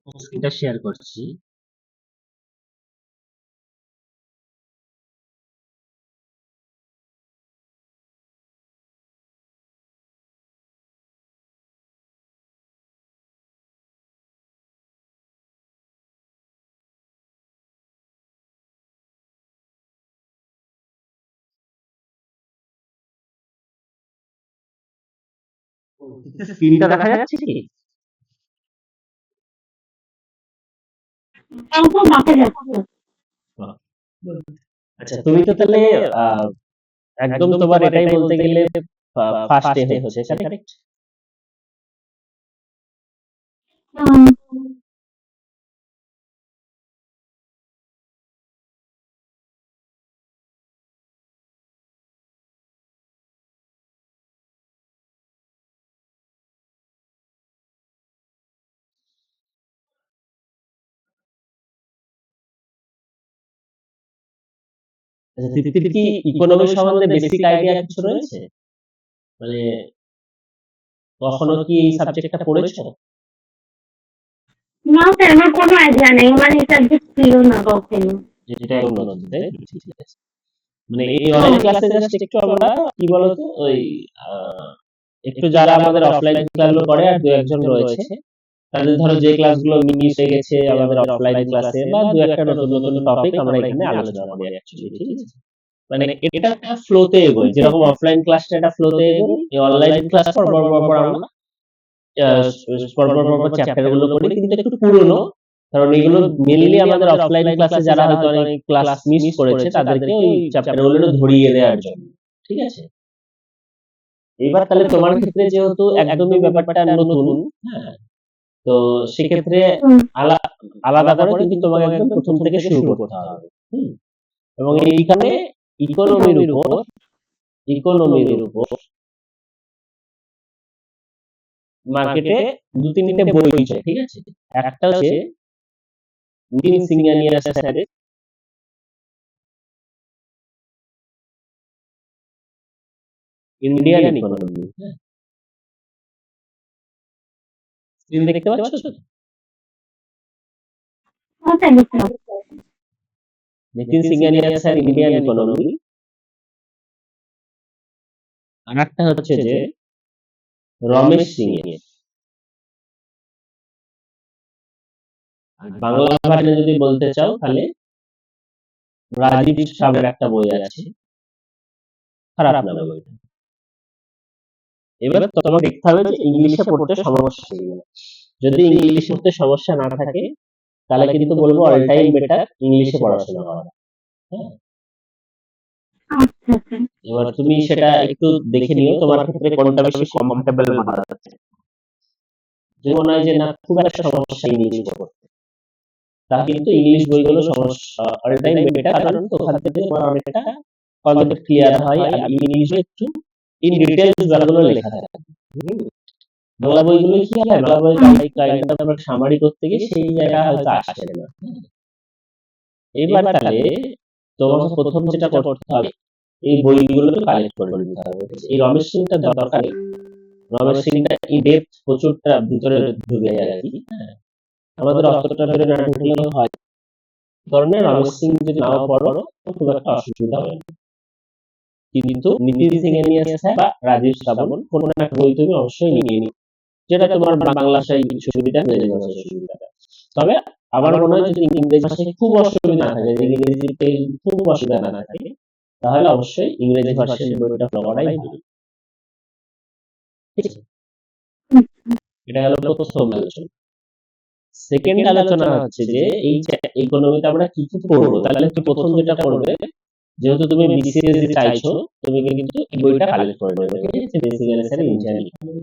স্ক্রিনটা শেয়ার করছি। স্ক্রিনটা দেখা যাচ্ছে কি? এখন দেখা যাচ্ছে। আচ্ছা, তুমি তো তাহলে আহ, একদম তোমার এটাই বলতে গেলে ফার্স্ট ডে হচ্ছে, কারেক্ট? হুম, আচ্ছা, তৃপ্তির কি ইকোনমি সম্বন্ধে বেসিক আইডিয়া কিছু রয়েছে? মানে কখনো কি এই সাবজেক্টটা পড়েছো? না স্যার আমার কোনো আইডিয়া নেই, মানে সাবজেক্ট ছিল না কখনো। যেটা একদম নতুন, তাই তো? ঠিক আছে। মানে এই অনলাইন ক্লাসে জাস্ট একটু আমরা কি বলতো ওই আহ, একটু যারা আমাদের অফলাইন ক্লাসগুলো করে আর দু একজন রয়েছে, তাদের ধরো যে ক্লাসগুলো মিস হয়ে গেছে আমাদের অফলাইন ক্লাসে, বা দু একটা নতুন নতুন টপিক আমরা এখানে আলোচনা করি অ্যাকচুয়ালি, ঠিক আছে? মানে এটা একটা ফ্লোতে এগোয়, যেরকম অফলাইন ক্লাসটা একটা ফ্লোতে এগোয়, এই অনলাইন ক্লাস পর আমরা পর চ্যাপ্টার গুলো করি, কিন্তু একটু পুরনো। কারণ এগুলো মেনলি আমাদের অফলাইন ক্লাসে যারা হয়তো অনেক ক্লাস মিস করেছে তাদেরকে ওই চ্যাপ্টার গুলো ধরিয়ে দেওয়ার জন্য, ঠিক আছে? এবার তাহলে তোমার ক্ষেত্রে যেহেতু একদমই ব্যাপারটা নতুন, হ্যাঁ, তো সেক্ষেত্রে হুম, আলাদা করে কিন্তু তোমাকে একদম প্রথম থেকে শুরু করতে হবে। হুম। এবং এইখানে ইকোনমির উপর ইকোনমির উপর মার্কেটে দু তিনটে বই চাই, ঠিক আছে? একটা হচ্ছে নিতিন সিংহানিয়া স্যারের ইন্ডিয়ান ইকোনমি। স্ক্রিন দেখতে পাচ্ছ তো? হ্যাঁ স্যার দেখতে পাচ্ছি। Nitin Singhania sir Indian economy. আর একটা হচ্ছে যে রমেশ সিং এর, আর বাংলা ভার্সনে যদি বলতে চাও তাহলে রাজীব সাহেবের একটা বই আছে, খারাপ না বইটা। এবার তোমাকে দেখতে হবে যে ইংলিশে পড়তে সমস্যা নেই। যদি ইংলিশে পড়তে সমস্যা না থাকে তাহলে কিন্তু বলবো অল টাইম বেটার ইংলিশে পড়াশোনা করা। হ্যাঁ, আচ্ছা স্যার। এবার তুমি সেটা একটু দেখে নিও তোমার ক্ষেত্রে কোনটা বেশি কমফোর্টেবল মনে হচ্ছে। যদি মনে হয় যে না খুব একটা সমস্যা ইংলিশে পড়তে, তাহলে কিন্তু ইংলিশ বইগুলো সমস্যা অল টাইম বেটার, কারণ তো ওখান থেকে তোমার অনেকটা কনসেপ্ট ক্লিয়ার হয় আর ইংলিশে একটু ইন ডিটেইলস ব্যাপারগুলো লেখা থাকে। হুম। বাংলা বইগুলো কি হয়, বাংলা বই কাইন্ড অফ সামারি করতে গিয়ে সেই জায়গা হয়তো আসে না। এবার তাহলে তোমাকে প্রথম যেটা করতে হবে এই বইগুলো কালেক্ট করে নিতে হবে। এই রমেশ সিংটা দরকার নেই, রমেশ সিংটা ইন ডেপথ প্রচুরটা ভিতরে ঢুকে যায় আর কি। হ্যাঁ, আমাদের অতটা ধরে না ঢুকলেও হয়। ধরনের রমেশ সিং যদি নাও পড়ো তো খুব একটা অসুবিধা হবে না, কিন্তু নিতিন সিং এর নিয়ে আসা বা রাজীব শ্রাবণ কোনো একটা বই তুমি অবশ্যই নিয়ে নিও, যেটা তোমার বাংলা ভাষায় সুবিধা, ইংরেজি ভাষায় সুবিধা। তবে আমার মনে হয় যদি ইংরেজি ভাষায় খুব অসুবিধা না থাকে, যদি ইংরেজিতে খুব অসুবিধা না থাকে, তাহলে অবশ্যই ইংরেজি ভাষার বইটা ফলো করাই ভালো। ঠিক আছে? এটা হলো প্রথম আলোচনা। সেকেন্ড আলোচনা হচ্ছে যে এই ইকোনমিতে আমরা কি কি পড়বো। তাহলে তুমি প্রথম যেটা করবে, যেহেতু তুমি বিসিএস চাইছো, তুমি কিন্তু এই বইটা কালেক্ট করে নেবে, ঠিক আছে? Basic analysis Indian economy.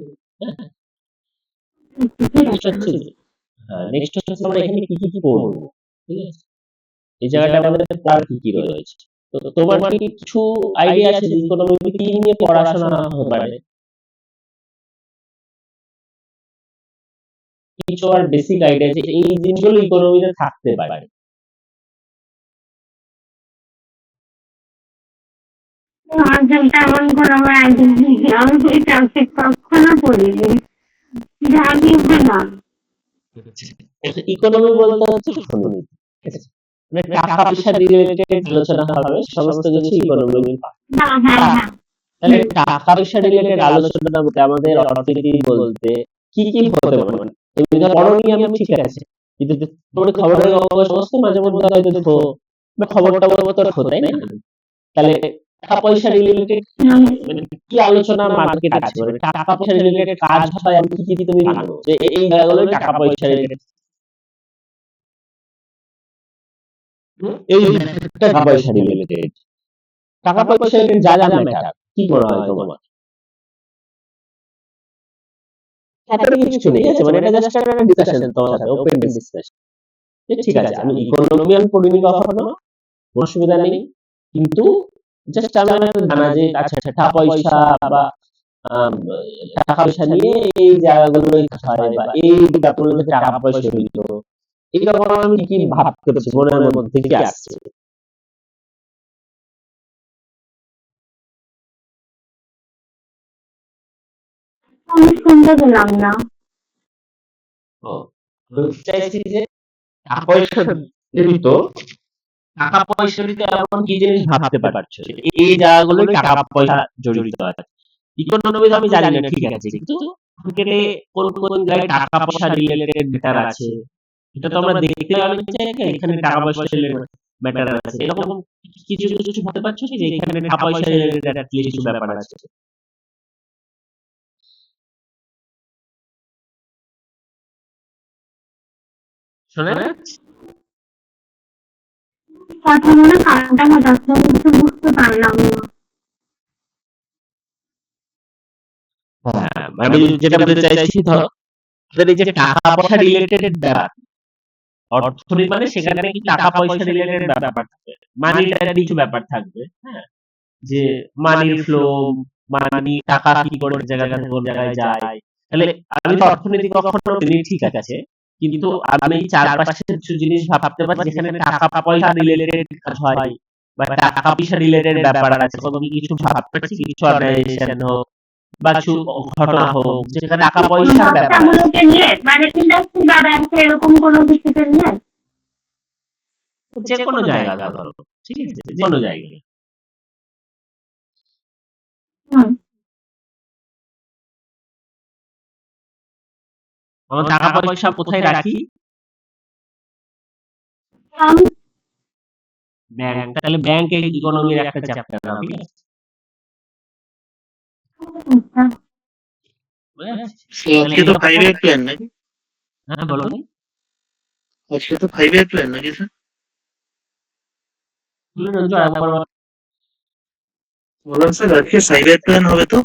Next হচ্ছে যে নেক্সট হচ্ছে আমরা এখানে কি কি পড়বো, ঠিক আছে? এই জায়গাটা আমাদের পড়ার কি কি রয়েছে। তো তোমার কি কিছু আইডিয়া আছে যে ইকোনমিতে কি নিয়ে পড়াশোনা হতে পারে? কিছু আর বেসিক আইডিয়া যে এই জিনিসগুলো ইকোনমিতে থাকতে পারে? না স্যার তেমন কোনো আমার আইডিয়া নেই, আমি এই সাবজেক্ট কখনো পড়িনি, জানিও না। ইকোনমি বলতে হচ্ছে অর্থনীতি, ঠিক আছে? মানে টাকা পয়সা রিলেটেড আলোচনা হবে, সমস্ত কিছু ইকোনমি। হ্যাঁ হ্যাঁ হ্যাঁ তাহলে টাকা পয়সা রিলেটেড আলোচনা বলতে আমাদের অর্থনীতি বলতে কি কি হতে পারে, মানে এমনি ধর পড়োনি আমি, ঠিক আছে, কিন্তু তোর খবরের কাগজ সমস্ত মাঝে মধ্যে হয়তো দেখো বা খবরটা তোর হতো, তাই না? তাহলে টাকা পয়সা রিলেটেড মানে কি আলোচনা মার্কেটে আছে, মানে টাকা পয়সা রিলেটেড কাজ হয় আমি কি কি তুমি জানো যে এই জায়গাগুলোই টাকা পয়সা রিলেটেড, এই টাকা পয়সা রিলেটেড, টাকা পয়সা রিলেটেড যা যা ম্যাটার, কি মনে হয় তোমার? তাতে কিছু নেই, আছে মানে এটা জাস্ট একটা ডিসকাশন তোমার সাথে, ওপেন ডিসকাশন। ঠিক আছে, আমি ইকোনমি আমি পড়িনি কখনো, অসুবিধা নেই, কিন্তু জাস্ট আমার জানা যে আচ্ছা টাকা পয়সা বা আম, টাকা পয়সা নিয়ে এই জায়গাগুলো হয় বা এই ব্যাপারগুলোতে টাকা পয়সা হইতো, এইরকম আমি কি ভাবতে পারছি, মনের মধ্যে কি আসছে? আমি শুনতে পেলাম না। ও, আমি চাইছি যে টাকা পয়সা দিত, টাকা পয়সা দিতে এমন কি জিনিস ভাবতে পারছো যে এই জায়গাগুলোই টাকা পয়সা জড়িত আছে? ইকোনমি আমি জানি না, ঠিক আছে, কিন্তু মার্কেটে কোন কোন জায়গায় টাকা পয়সা রিলেটেড ম্যাটার আছে, এটা তো আমরা দেখতে পাচ্ছি যে এখানে টাকা পয়সা রিলেটেড ম্যাটার আছে, এরকম কিছু কিছু ভাবতে পারছো কি যে এখানে টাকা পয়সা রিলেটেড কিছু ব্যাপার আছে? শোনা যাচ্ছে? কথা মনে কাটা যাচ্ছে, আমি কিছু বুঝতে পারলাম না। হ্যাঁ, আমি যেটা বলতে চাইছি, ধরো আমাদের এই যে টাকা পয়সা রিলেটেড ব্যাপার, অর্থনীতি মানে সেখানে কি টাকা পয়সা রিলেটেড ব্যাপার থাকবে, মানিটারি কিছু ব্যাপার থাকবে, হ্যাঁ, যে মানির ফ্লো, মানি টাকা কি করে জায়গা থেকে কোন জায়গায় যায়। তাহলে আমি তো অর্থনীতি কখনো বলিনি, ঠিক আছে, কিন্তু আমি এই চারপাশে কিছু জিনিস ভাবতে পারি যেখানে টাকা পয়সা রিলেটেড কাজ হয় বা টাকা পয়সা রিলেটেড ব্যাপার আছে, কোনো কিছু ভাবতে পারছি, কিছু অর্গানাইজেশন হোক বা কিছু ঘটনা হোক যেখানে টাকা পয়সার ব্যাপার আছে। ব্যবসাগুলোকে নিয়ে মানে ইন্ডাস্ট্রি বা ব্যাংকে এরকম কোনো কিছুকে নিয়ে। যে কোনো জায়গা ধরো, ঠিক আছে, যে কোনো জায়গায় হুম। আমার টাকা পয়সা কোথায় রাখি? আমি ব্যাংক, তাহলে ব্যাংকে ইকোনমির একটা চ্যাপ্টার হবে, ঠিক আছে? বুঝা যাচ্ছে? তাহলে আজকে তো এরকম, 5 ইয়ার প্ল্যান নাকি? হ্যাঁ বলো নি, আজকে তো 5 ইয়ার প্ল্যান নাকি স্যার? বললেন রঞ্জু আরেকবার বলো। বললাম স্যার আজকে 5 ইয়ার প্ল্যান হবে তো?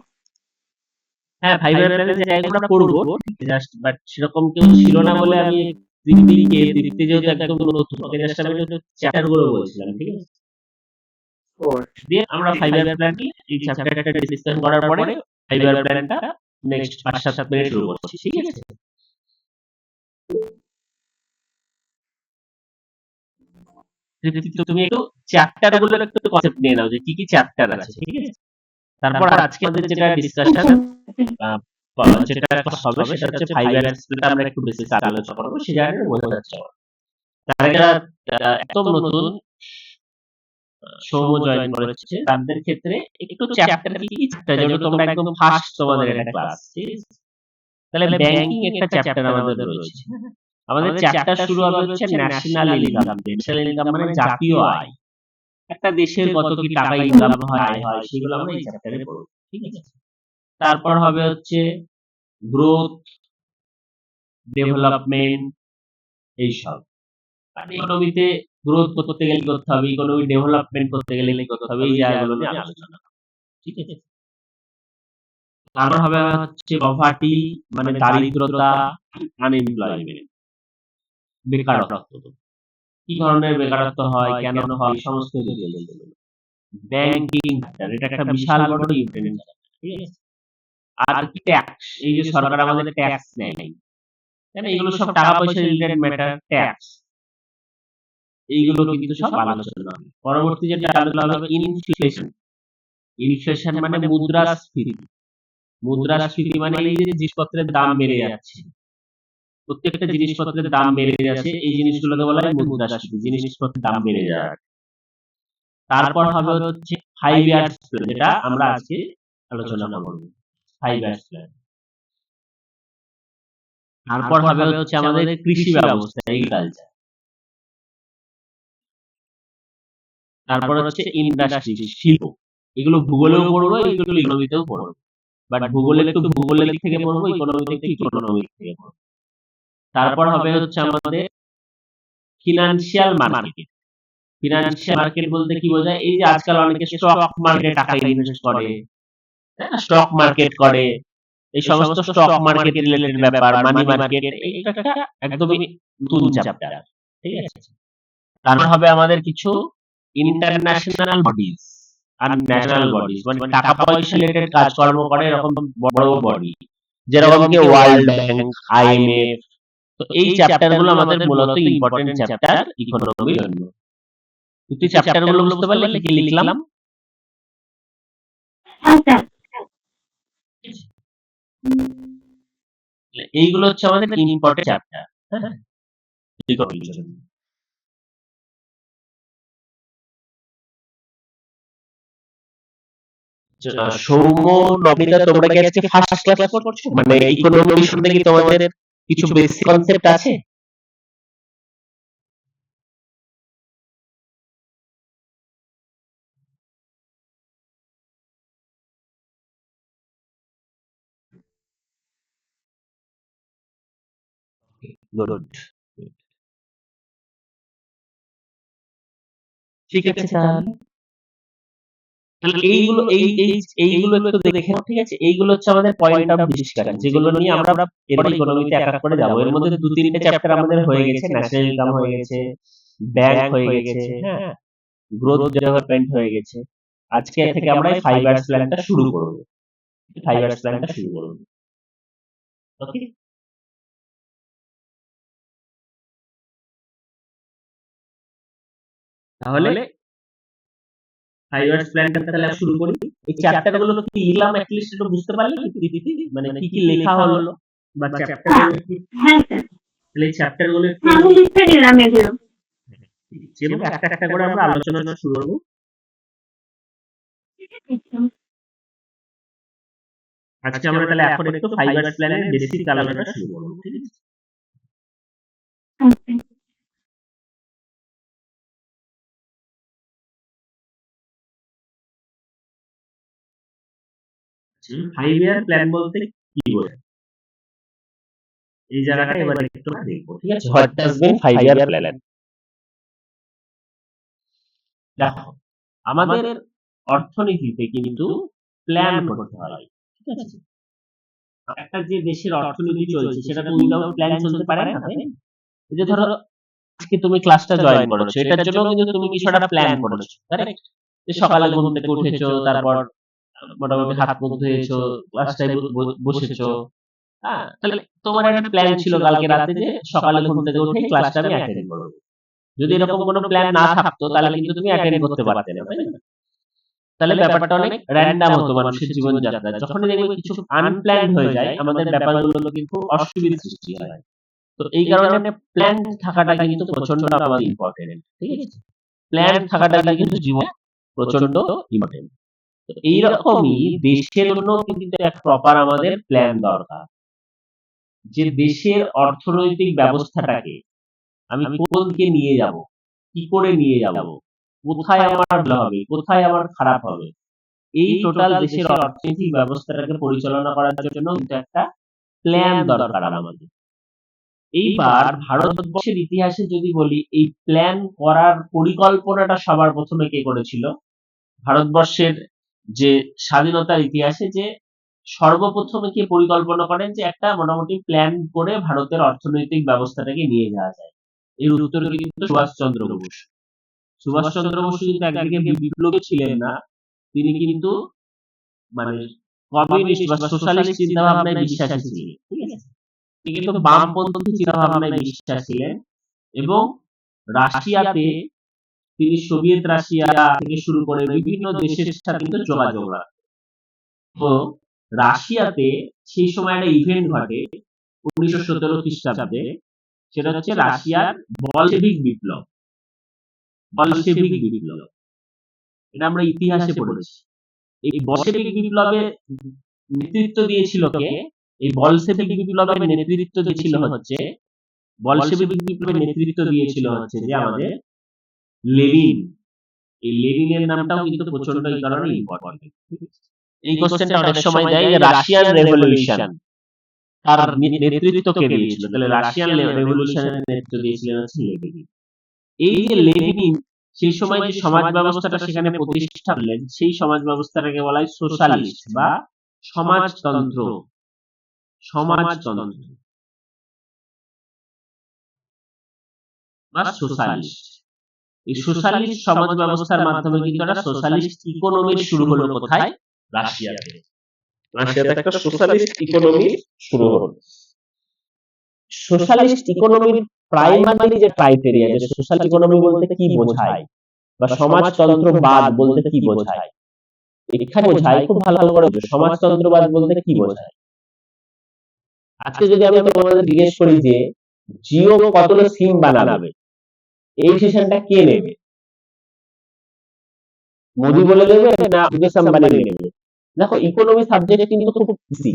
হ্যাঁ, 5 ইয়ার প্ল্যানে যে জায়গাগুলো করবো, জাস্ট বাট সেরকম কেউ ছিল না বলে আমি তৃপ্তি যেহেতু একদম নতুন, ওকে জাস্ট আমি চ্যাপ্টার গুলো বলছিলাম, ঠিক আছে? ও আচ্ছা। দিয়ে আমরা 5 ইয়ার প্ল্যান এই চ্যাপ্টারটা ডিসকাশন করার পরে 5 ইয়ার প্ল্যানটা নেক্সট 5-7 মিনিট শুরু করছি, ঠিক আছে? তুমি একটু চ্যাপ্টার গুলো একটু কনসেপ্ট নিয়ে নাও যে কি কি চ্যাপ্টার আছে, ঠিক আছে? তারপর আজকে আমাদের যেটা ডিসকাশন যেটা হবে সেটা হচ্ছে 5 ইয়ার্স যেটা আমরা একটু বেশি আলোচনা করবো, সেই জায়গাটা বোঝা যাচ্ছে আমার। তারা যারা একদম নতুন সৌম্য জয়েন করেছে তাদের ক্ষেত্রে একটু চ্যাপ্টার কি কি চ্যাপ্টার, যেটা তোমরা একদম ফার্স্ট তোমাদের এটা ক্লাস, ঠিক আছে? তাহলে ব্যাংকিং একটা চ্যাপ্টার আমাদের রয়েছে। আমাদের চ্যাপ্টার শুরু হবে হচ্ছে ন্যাশনাল ইনকাম। ন্যাশনাল ইনকাম মানে জাতীয় আয়, একটা দেশের কত কি টাকা ইনকাম হয়, আয় হয়, সেগুলো আমরা এই চ্যাপ্টারে পড়ব, ঠিক আছে? তারপর হবে হচ্ছে গ্রোথ, ডেভেলপমেন্ট, এইসব। মানে ইকোনমিতে গ্রোথ করতে গেলে কি করতে হবে, ইকোনমি ডেভেলপমেন্ট করতে গেলে কি করতে হবে, এই জায়গাগুলো নিয়ে আলোচনা, ঠিক আছে? তারপর হবে হচ্ছে পভার্টি মানে দারিদ্রতা, আনএমপ্লয়মেন্ট, বেকারত্ব, কি ধরনের বেকারত্ব হয়, কেন হয়, সমস্ত ডিটেইলস। ব্যাংকিং, এটা একটা বিশাল বড় ইউনিট, ঠিক আছে? আর কি ট্যাক্স, এই যে সরকার আমাদের ট্যাক্স নেয়, তাই না? এগুলো সব টাকা পয়সা রিলেটেড ম্যাটার, ট্যাক্স, এইগুলো কিন্তু সব আলোচনা হবে। পরবর্তী যেটা আলোচনা হবে ইনফ্লেশন। ইনফ্লেশন মানে মুদ্রাস্ফীতি। মুদ্রাস্ফীতি মানে এই যে জিনিসপত্রের দাম বেড়ে যাচ্ছে, প্রত্যেকটা জিনিসপত্রের দাম বেড়ে যাচ্ছে, এই জিনিসগুলোকে বলা হয় মুদ্রাস্ফীতি, জিনিসপত্রের দাম বেড়ে যাওয়া। তারপর হবে হচ্ছে 5 ইয়ার্স প্ল্যান, যেটা আমরা আজকে আলোচনা করব, 5 ইয়ার্স প্ল্যান। তারপর হবে হচ্ছে আমাদের কৃষি ব্যবস্থা, এগ্রিকালচার। তারপর হচ্ছে ইন্ডাস্ট্রি, শিল্প। এগুলো ভূগোলেও পড়বো, এগুলো ইকোনমিতেও পড়বো, বাট ভূগোলে একটু ভূগোলের দিক থেকে পড়বো, ইকোনমিতে একটু ইকোনমিক থেকে পড়বো। তারপর হবে হচ্ছে আমাদের ফিনান্সিয়াল মার্কেট। ফিনান্সিয়াল মার্কেট বলতে কি বোঝায়? এই যে আজকাল অনেকে স্টক মার্কেটে টাকা ইনভেস্ট করে, স্টক মার্কেট করে, এই সমস্ত স্টক মার্কেট রিলেটেড ব্যাপার, মানি মার্কেট, এটা একটা একদমই নতুন চ্যাপ্টার, ঠিক আছে? তারপর হবে আমাদের কিছু international bodies are national bodies, মানে টাকা পয়সা রিলেটেড কাজকর্ম করে এরকম বড় বডি, যেরকম কি ওয়ার্ল্ড ব্যাংক, আইএমএফ। তো এই চ্যাপ্টার গুলো আমাদের মূলত ইম্পর্টেন্ট চ্যাপ্টার ইকোনমির জন্য। তুই চ্যাপ্টার গুলো বুঝতে পারলে কি লিখলাম? হ্যাঁ স্যার। এইগুলো হচ্ছে আমাদের ইম্পর্টেন্ট চ্যাপ্টার, হ্যাঁ, ইকোনমির জন্য। সৌম্য, নমিতা, তোমরা কি আজকে ফার্স্ট ক্লাস করছো? মানে ইকোনমি শুনতে কি তোমাদের কিছু বেসিক কনসেপ্ট আছে? গুড, ঠিক আছে। তাহলে এইগুলো এইগুলো একটু দেখে নাও, ঠিক আছে? এইগুলো হচ্ছে আমাদের পয়েন্ট অফ ডিসকাশন, যেগুলো নিয়ে আমরা এরপর ইকোনমিতে এক এক করে যাবো। এর মধ্যে 2-3টে চ্যাপ্টার আমাদের হয়ে গেছে, ন্যাশনাল ইনকাম হয়ে গেছে, ব্যাংক হয়ে গেছে, হ্যাঁ, গ্রোথ ডেভেলপমেন্ট হয়ে গেছে। আজকে থেকে আমরা 5 ইয়ার্স প্ল্যানটা শুরু করব, 5 ইয়ার্স প্ল্যানটা শুরু করব। ওকে, তাহলে 5 ইয়ার্স প্ল্যানটা তাহলে শুরু করি। এই চ্যাপ্টার গুলো কি লিখলাম অ্যাটলিস্ট একটু বুঝতে পারলে? মানে কি কি লেখা হলো বা চ্যাপ্টার গুলো কি? হ্যাঁ স্যার। তাহলে এই চ্যাপ্টার গুলো একটু আমি লিখে দিলাম এগুলো। এবং একটা একটা করে আমরা আলোচনা শুরু করব। আজকে আমরা তাহলে এখন একটু 5 ইয়ার্স প্ল্যানের বেসিক আলোচনা শুরু করব, ঠিক আছে? আচ্ছা। 5 ইয়ার প্ল্যান বলতে কি বোঝায়? এই জায়গাটা এবারে একটু আমরা দেখবো, ঠিক আছে? What does mean 5 year plan? দেখো, আমাদের অর্থনীতিতে কিন্তু প্ল্যান করতে হয়, ঠিক আছে? একটা যে দেশের অর্থনীতি চলছে সেটা তো উইদাউট প্ল্যান চলতে পারে না, তাই না? এই যে ধরো আজকে তুমি ক্লাসটা জয়েন করেছো, এটার জন্য কিন্তু তুমি কিছু একটা প্ল্যান করেছো, কারেক্ট? যে সকালে ঘুম থেকে উঠেছো, তারপর মোটামুটি হাত মুখ ধুয়েছো, ক্লাসটায় বসেছো, হ্যাঁ? তাহলে তোমার একটা প্ল্যান ছিল কালকে রাতে যে সকালে ঘুম থেকে উঠে ক্লাসটা আমি অ্যাটেন্ড করব। যদি এরকম কোনো প্ল্যান না থাকতো তাহলে কিন্তু তুমি অ্যাটেন্ড করতে পারতে না, তাই না? তাহলে ব্যাপারটা অনেক র্যান্ডম হতো মানুষের জীবনযাত্রা। যখনই দেখবে কিছু আনপ্ল্যান্ড হয়ে যায়, আমাদের ব্যাপারগুলো কিন্তু অসুবিধার সৃষ্টি হয়। তো এই কারণে প্ল্যান থাকাটা কিন্তু প্রচন্ড আমাদের ইম্পর্টেন্ট, ঠিক আছে? প্ল্যান থাকাটা কিন্তু জীবনে প্রচন্ড ইম্পর্টেন্ট। তো এইরকমই দেশের জন্য কিন্তু এক প্রপার আমাদের প্ল্যান দরকার, যে দেশের অর্থনৈতিক ব্যবস্থাটাকে আমি কোন দিকে নিয়ে যাব, কি করে নিয়ে যাব, কোথায় আমার ভালো হবে, কোথায় আমার খারাপ হবে, এই টোটাল দেশের অর্থনৈতিক ব্যবস্থাটাকে পরিচালনা করার জন্য কিন্তু একটা প্ল্যান দরকার আমাদের। এইবার ভারতবর্ষের ইতিহাসে যদি বলি, এই প্ল্যান করার পরিকল্পনাটা সবার প্রথমে কে করেছিল? ভারতবর্ষের যে স্বাধীনতার ইতিহাসে যে সর্বপ্রথমে কে পরিকল্পনা করেন যে একটা মোটামুটি প্ল্যান করে ভারতের অর্থনৈতিক ব্যবস্থাটাকে নিয়ে যাওয়া যায়? এর উত্তর কিন্তু সুভাষচন্দ্র বোস। সুভাষচন্দ্র বসু কিন্তু একদিকে বিপ্লবী ছিলেন না, তিনি কিন্তু মানে কমিউনিস্ট বা সোশ্যালিস্ট চিন্তা ভাবনায় বিশ্বাসী ছিলেন, ঠিক আছে? তিনি কিন্তু বামপন্থী চিন্তা ভাবনায় বিশ্বাসী ছিলেন এবং রাশিয়াতে তিনি সোভিয়েত রাশিয়া থেকে শুরু করে বিভিন্ন দেশের সাথে কিন্তু যোগাযোগ রাখতেন। তো রাশিয়াতে সেই সময় একটা ইভেন্ট ঘটে, 1917 খ্রিস্টাব্দে, সেটা হচ্ছে রাশিয়ার বলশেভিক বিপ্লব। বলশেভিক বিপ্লব এটা আমরা ইতিহাসে পড়েছি। এই বলশেভিক বিপ্লবের নেতৃত্ব দিয়েছিল কে? এই বলশেভিক বিপ্লবের নেতৃত্ব দিয়েছিল হচ্ছে বলশেভিক বিপ্লবের নেতৃত্ব দিয়েছিল হচ্ছে যে আমাদের লেনিন। এই লেনিনের নামটাও কিন্তু প্রচন্ড এই কারণে ইম্পর্টেন্ট। এই কোশ্চেনটা অনেক সময় দেয় যে রাশিয়ান রেভলিউশন তার নেতৃত্ব কে দিয়েছিল? তাহলে রাশিয়ান রেভলিউশনের নেতৃত্ব দিয়েছিলেন হচ্ছে লেনিন। এই যে লেনিন সেই সময় যে সমাজ ব্যবস্থাটা সেখানে প্রতিষ্ঠা করলেন, সেই সমাজ ব্যবস্থাটাকে বলা হয় সোশ্যালিস্ট বা সমাজতন্ত্র। সমাজতন্ত্র বা সোশ্যালিস্ট। এই সোশ্যালিস্ট সমাজ ব্যবস্থার মাধ্যমে কিন্তু একটা সোশ্যালিস্ট ইকোনমি শুরু হলো কোথায়? রাশিয়াতে। রাশিয়াতে একটা সোশ্যালিস্ট ইকোনমি শুরু হলো। সোশ্যালিস্ট ইকোনমির প্রাইমারি যে ক্রাইটেরিয়া, যে সোশ্যাল ইকোনমি বলতে কি বোঝায় বা সমাজতন্ত্রবাদ বলতে কি বোঝায়, এখানে বোঝায় খুব ভালো করে বোঝো সমাজতন্ত্রবাদ বলতে কি বোঝায়। আজকে যদি আমি তোমাদের জিজ্ঞেস করি যে জিও কতগুলো সিম বানাবে, এই ডিসিশনটা কে নেবে? মোদি বলে দেবে না মুকেশ আম্বানি নেবে? দেখো, ইকোনমি সাবজেক্ট কিন্তু খুব ইজি,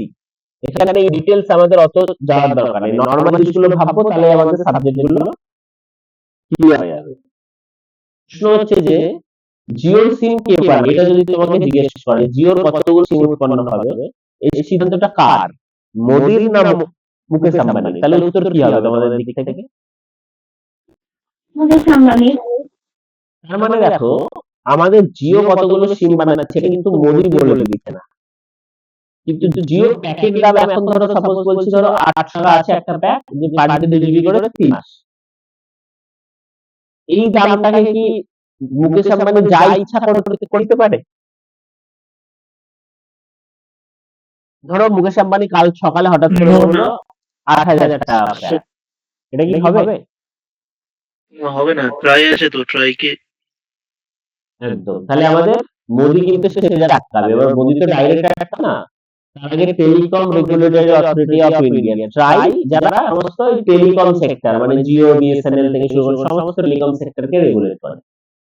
এখানে এই ডিটেইলস আমাদের অত জানার দরকার নেই। নরমাল জিনিসগুলো ভাববো, তাহলে আমাদের সাবজেক্টগুলো ক্লিয়ার হয়ে যাবে। প্রশ্ন হচ্ছে যে জিওর সিম কে পাবে, এটা যদি তোমাকে জিজ্ঞেস করে জিওর কতগুলো সিম উৎপন্ন হবে, এই সিদ্ধান্তটা কার? মোদির না মুকেশ আম্বানি? তাহলে উত্তর কি হবে তোমাদের দিক থেকে? মুকেশ আম্বানি। তার মানে দেখো, আমাদের জিও কতগুলো সিম বানাচ্ছে এটা কিন্তু মোদি বলে দিচ্ছে না, কিন্তু জিও প্যাকেট দাম এখন ধরো সাপোজ বলছি ধরো 8 টাকা আছে একটা প্যাক, যে পার ডে 2 জিবি করে 3 মাস। এই দামটাকে কি মুকেশ আম্বানি যা ইচ্ছা করতে পারে? ধরো মুকেশ আম্বানি কাল সকালে হঠাৎ করে বললো 8,000 টাকা প্যাক, এটা কি হবে? হবে না, ট্রাই আছে তো, ট্রাই কে একদম। তাহলে আমাদের মোদি কিন্তু সেটা আটকাবে। এবার মোদি তো ডাইরেক্ট আটকাবে না, তার আগে telecom regulatory authority of India try, যারা সমস্ত টেলিকম সেক্টর মানে জিও বিএসএনএল থেকে শুরু করে সমস্ত টেলিকম সেক্টরকে রেগুলেট করে,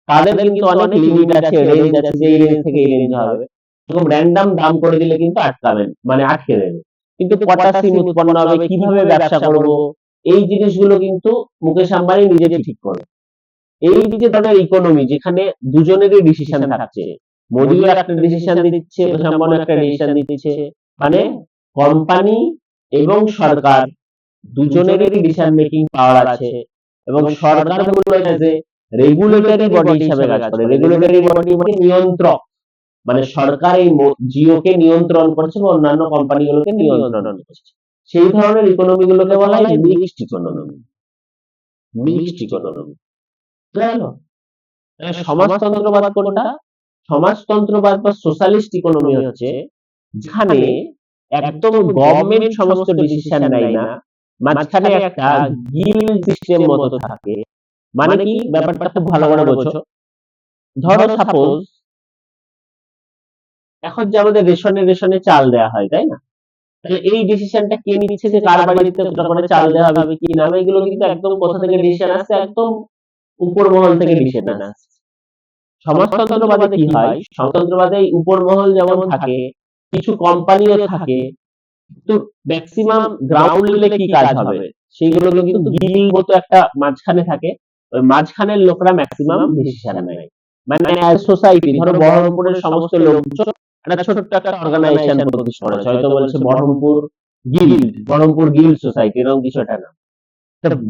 তাদের কিন্তু অনেক লিমিট আছে, রেঞ্জ আছে, যে এই রেঞ্জ থেকে এই রেঞ্জ হবে। এরকম র্যান্ডম দাম করে দিলে কিন্তু আটকাবেন, মানে আটকে দেবে। কিন্তু কটা সিম উৎপন্ন হবে, কিভাবে ব্যবসা করব, এই জিনিসগুলো কিন্তু মুকেশ আম্বানি নিজে ঠিক করে। এই যে ধরনের ইকোনমি যেখানে দুজনেরই ডিসিশন থাকছে, মোদিও একটা ডিসিশন দিচ্ছে, মুকেশ আম্বানিও একটা ডিসিশন দিচ্ছে, মানে কোম্পানি এবং সরকার দুজনেরই ডিসিশন মেকিং পাওয়ার আছে, এবং সরকার মূলত যে রেগুলেটরি বডি হিসেবে কাজ করে। রেগুলেটরি বডি মানে নিয়ন্ত্রক, মানে সরকার এই জিওকে নিয়ন্ত্রণ করছে বা অন্যান্য কোম্পানিগুলোকে নিয়ন্ত্রণ করছে। সেই ধরনের ইকোনমি গুলোকে বলা হয় মিক্সড ইকোনমি। মিক্সড ইকোনমি বুঝলো? সমাজতন্ত্রবাদ কোনটা? সমাজতন্ত্রবাদ বা সোশ্যালিস্ট ইকোনমি হচ্ছে যেখানে একদম গভর্নমেন্ট সমস্ত ডিসিশন নেয় না, মাঝখানে একটা গিল্ড সিস্টেম মতো থাকে। মানে কি, ব্যাপারটা খুব ভালো করে বোঝো। ধরো সাপোজ এখন যে আমাদের রেশনে চাল দেয়া হয়, তাই না? তাহলে এই ডিসিশনটা কে নিচ্ছে যে কার বাড়িতে কতটা করে চাল দেওয়া হবে কি না হবে? এগুলো কিন্তু একদম কোথা থেকে ডিসিশন আসছে? একদম উপর মহল থেকে ডিসিশন আসছে। সমাজতন্ত্রবাদে কি হয়? সমাজতন্ত্রবাদে উপর মহল যেমন থাকে, কিছু কোম্পানিও থাকে, কিন্তু ম্যাক্সিমাম গ্রাউন্ড লেভেলে কি কাজ হবে সেইগুলো কিন্তু গিল্ড মতো একটা মাঝখানে থাকে। ওই মাঝখানের লোকরা ম্যাক্সিমাম ডিসিশন নেয়। মানে সোসাইটি, ধরো বহরমপুরের সমস্ত লোকজন একটা ছোট্ট একটা অর্গানাইজেশন প্রতিষ্ঠা করেছে, হয়তো বলছে বহরমপুর গিল্ড সোসাইটি, এরকম কিছু একটা নাম।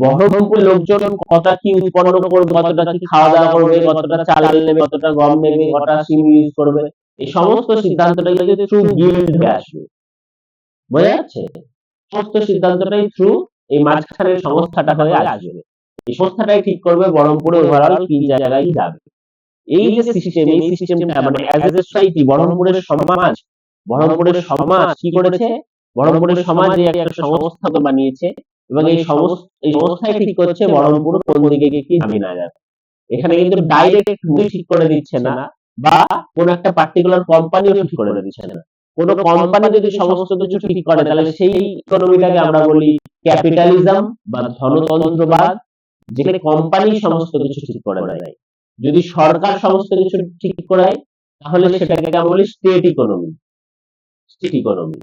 বহরমপুর লোকজন কতটা কি উৎপন্ন করবে, কতটা কি খাওয়া দাওয়া করবে, কতটা চাল নেবে, কতটা গম নেবে, কতটা সিম ইউজ করবে, এই সমস্ত সিদ্ধান্তটা কিন্তু থ্রু গিল্ড হয়ে আসবে। বোঝা যাচ্ছে? সমস্ত সিদ্ধান্তটাই থ্রু এই মাঝখানের সংস্থাটা হয়ে আসবে। এই সংস্থাটাই ঠিক করবে বহরমপুরে ওভারঅল কি জায়গায় যাবে। এই যে সিস্টেম, এই সিস্টেমটা মানে অ্যাজ এ সোসাইটি বহরমপুরের সমাজ কি করেছে? বহরমপুরের সমাজে একটা সংস্থা বানিয়েছে, এবং এই সংস্থায় ঠিক করছে বহরমপুর কোন দিকে কি যাবে না যাবে। এখানে কিন্তু ডাইরেক্ট ঠিক করে দিচ্ছে না, বা কোন একটা পার্টিকুলার কোম্পানিও ঠিক করে দিচ্ছে না। কোন কোম্পানি যদি সমস্ত কিছু ঠিক করে তাহলে সেই ইকোনমিটাকে আমরা বলি ক্যাপিটালিজম বা ধনতন্ত্রবাদ, যেখানে কোম্পানি সমস্ত কিছু ঠিক করে দেয়। যদি সরকার সমস্ত কিছু ঠিক করায় তাহলে সেটাকে আমরা বলি স্টেট ইকোনমি। স্টেট ইকোনমি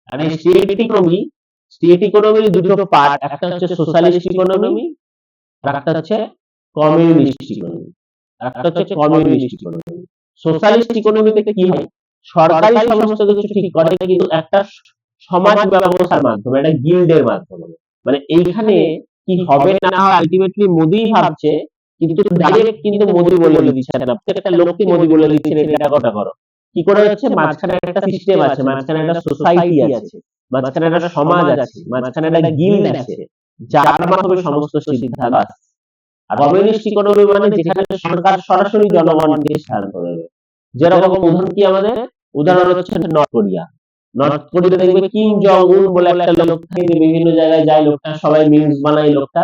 আর এই স্টেট ইকোনমির দুটো পার্ট, একটা হচ্ছে সোশ্যালিস্ট ইকোনমি আর একটা হচ্ছে কমিউনিস্ট ইকোনমি। সোশ্যালিস্ট ইকোনমিতে কি হয়, সরকারি সমস্ত কিছু ঠিক করে কিন্তু একটা সমাজ ব্যবস্থার মাধ্যমে, একটা গিল্ডের মাধ্যমে। মানে এইখানে কি হবে না হয় আলটিমেটলি মোদিই ভাবছে, কিন্তু ডাইরেক্ট কিন্তু মোদি বলে দিচ্ছে না, প্রত্যেকটা লোককে মোদি বলে দিচ্ছে এটা কটা করো। কি করে হচ্ছে, মাঝখানে একটা সিস্টেম আছে, মাঝখানে একটা সোসাইটি আছে, মাঝখানে একটা সমাজ আছে, মাঝখানে একটা গিল্ড আছে, যার মাধ্যমে সমস্ত সিদ্ধান্ত আসছে। আর কমিউনিস্ট ইকোনমি মানে যেখানে সরকার সরাসরি জনগণকে সিদ্ধান্ত দেবে। যেরকম উদাহরণ হচ্ছে নর্থ কোরিয়া। নর্থ কোরিয়াতে দেখবে কিম জং উন বলে একটা লোক থাকে, বিভিন্ন জায়গায় যায় লোকটা, সবাই মিমস বানায় লোকটা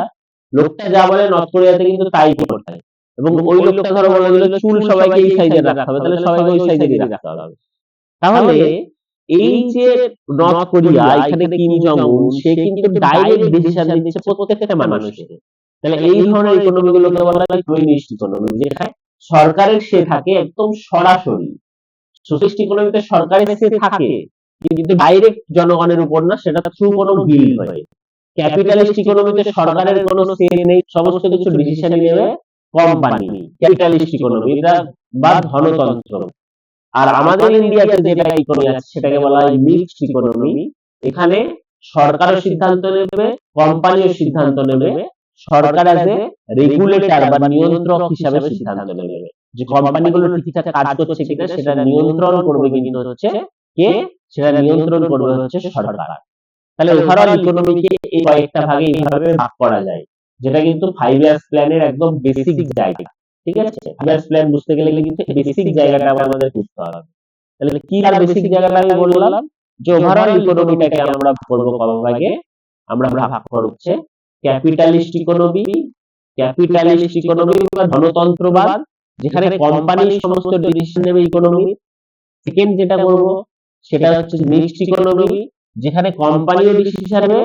যা বলে নর্থ কোরিয়াতে কিন্তু তাই করতে হয়। এবং ওই লোকটা ধরো বলে দিল চুল সবাইকে এই সাইজে রাখতে হবে, তাহলে সবাইকে ওই সাইজে রাখতে হবে। তাহলে এই যে নর্থ কোরিয়া, এখানে কিম জং উন সে কিন্তু ডাইরেক্ট ডিসিশন দিচ্ছে প্রত্যেকটা মানুষকে। তাহলে এই ধরনের ইকোনমি গুলোকে বলা হয় কমিউনিস্ট ইকোনমি, যেখানে সরকারের সে থাকে একদম সরাসরি। সোশ্যালিস্ট ইকোনমিতে সরকারের সে থাকে কিন্তু ডাইরেক্ট জনগণের উপর না, সেটা থ্রু কোনো গিল্ড হয়। ক্যাপিটালিস্ট ইকোনমিতে সরকারের কোনো সে নেই, সমস্ত কিছু ডিসিশন নেবে কোম্পানি। ক্যাপিটালিস্ট ইকোনমি বা ধনতন্ত্র। আর আমাদের ইন্ডিয়াতে যেটা ইকোনমি আছে সেটাকে বলা হয় মিক্সড ইকোনমি। এখানে সরকারও সিদ্ধান্ত নেবে, কোম্পানিও সিদ্ধান্ত নেবে। সরকার অ্যাজ এ রেগুলেটর বা নিয়ন্ত্রক হিসাবে সিদ্ধান্ত নেবে যে কোম্পানিগুলো ঠিকঠাক কাজ করছে কিনা, সেটা নিয়ন্ত্রণ করবে কিন্তু হচ্ছে কে, সেটা নিয়ন্ত্রণ করবে হচ্ছে সরকার। তাহলে ওভারঅল ইকোনমিকে এই কয়েকটা ভাগে এইভাবে ভাগ করা যায়, যেটা কিন্তু 5 ইয়ার্স প্ল্যানের একদম বেসিক জায়গা। ঠিক আছে, 5 ইয়ার্স প্ল্যান বুঝতে গেলে কিন্তু বেসিক জায়গাটা আমাদের বুঝতে হবে। তাহলে কি আর বেসিক জায়গাটা আমি বললাম যে ওভারঅল ইকোনমিটাকে আমরা করব কত ভাগে, আমরা ভাগ করব হচ্ছে ক্যাপিটালিস্ট ইকোনমি বা ধনতন্ত্রবাদ, যেখানে কোম্পানি সমস্ত ডিসিশন নেবে ইকোনমি। সেকেন্ড যেটা করব সেটা হচ্ছে মিক্সড ইকোনমি, যেখানে কোম্পানিও ডিসিশন নেবে,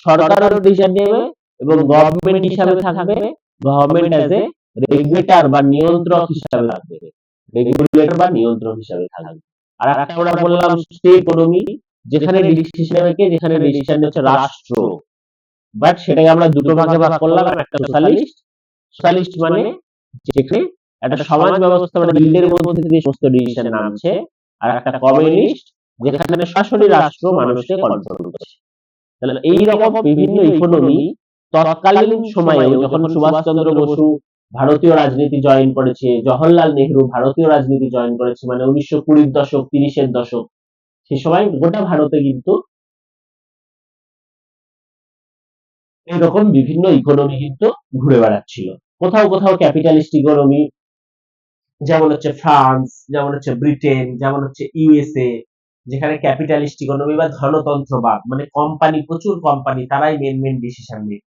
সরকারও ডিসিশন নেবে এবং গভর্নমেন্ট হিসাবে থাকবে, গভর্নমেন্ট অ্যাজ এ রেগুলেটর বা নিয়ন্ত্রক হিসাবে থাকবে, আর একটা আমরা বললাম স্টেট ইকোনমি, যেখানে ডিসিশন নেবে কে, যেখানে ডিসিশন হচ্ছে রাষ্ট্র। বাট সেটাকে আমরা দুটো ভাগে ভাগ করলাম, একটা সোশ্যালিস্ট মানে যেখানে একটা সমাজ ব্যবস্থা মানে গিল্ডের মধ্যে থেকে সমস্ত ডিসিশন নামছে, আর একটা কমিউনিস্ট যেখানে সরাসরি রাষ্ট্র মানুষকে কন্ট্রোল করছে। তাহলে এই রকম বিভিন্ন ইকোনমি তৎকালীন সময়ে যখন সুভাষচন্দ্র বসু ভারতীয় রাজনীতি জয়েন করেছে, জওহরলাল নেহরু ভারতীয় রাজনীতি জয়েন করেছে, মানে 1920 দশক 30-এর দশক, সে সময় গোটা ভারতে কিন্তু এরকম বিভিন্ন ইকোনমি কিন্তু ঘুরে বেড়াচ্ছিল। কোথাও কোথাও ক্যাপিটালিস্ট ইকোনমি, যেমন হচ্ছে ফ্রান্স, যেমন হচ্ছে ব্রিটেন, যেমন হচ্ছে ইউএসএ, যেখানে ক্যাপিটালিস্ট ইকোনমি বা ধনতন্ত্রবাদ মানে কোম্পানি, প্রচুর কোম্পানি, তারাই মেন ডিসিশন নেয়।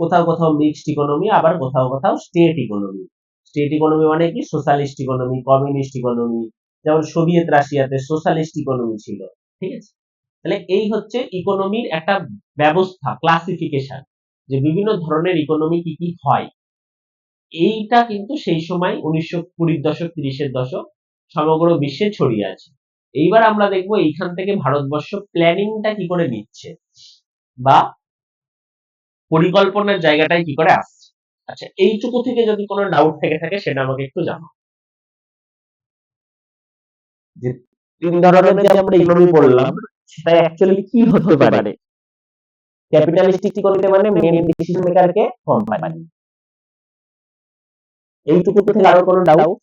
কোথাও কোথাও মিক্সড ইকোনমি, আবার কোথাও কোথাও স্টেট ইকোনমি। স্টেট ইকোনমি মানে কি, সোশ্যালিস্ট ইকোনমি, কমিউনিস্ট ইকোনমি, যেমন সোভিয়েত রাশিয়াতে সোশ্যালিস্ট ইকোনমি ছিল। ঠিক আছে, তাহলে এই হচ্ছে ইকোনমির একটা ব্যবস্থা, ক্লাসিফিকেশন, যে বিভিন্ন ধরনের ইকোনমি কি কি হয়। এইটা কিন্তু সেই সময় 1920 দশক 30-এর দশক সমগ্র বিশ্বে ছড়িয়ে আছে। এইবার আমরা দেখবো এইখান থেকে ভারতবর্ষ প্ল্যানিংটা কি করে নিচ্ছে বা পরিকল্পনার জায়গাটায় কি করে আসছে। আচ্ছা, এইটুকু থেকে যদি কোনো ডাউট থেকে থাকে সেটা আমাকে একটু জানাও। যে 3 ধরনের যে আমরা ইকোনমি পড়লাম সেটা অ্যাকচুয়ালি কি হতে পারে। ক্যাপিটালিস্টিক ইকোনমি মানে মেইন ডিসিশন মেকার কে, কোম্পানি। এইটুকু থেকে আরো কোনো ডাউট?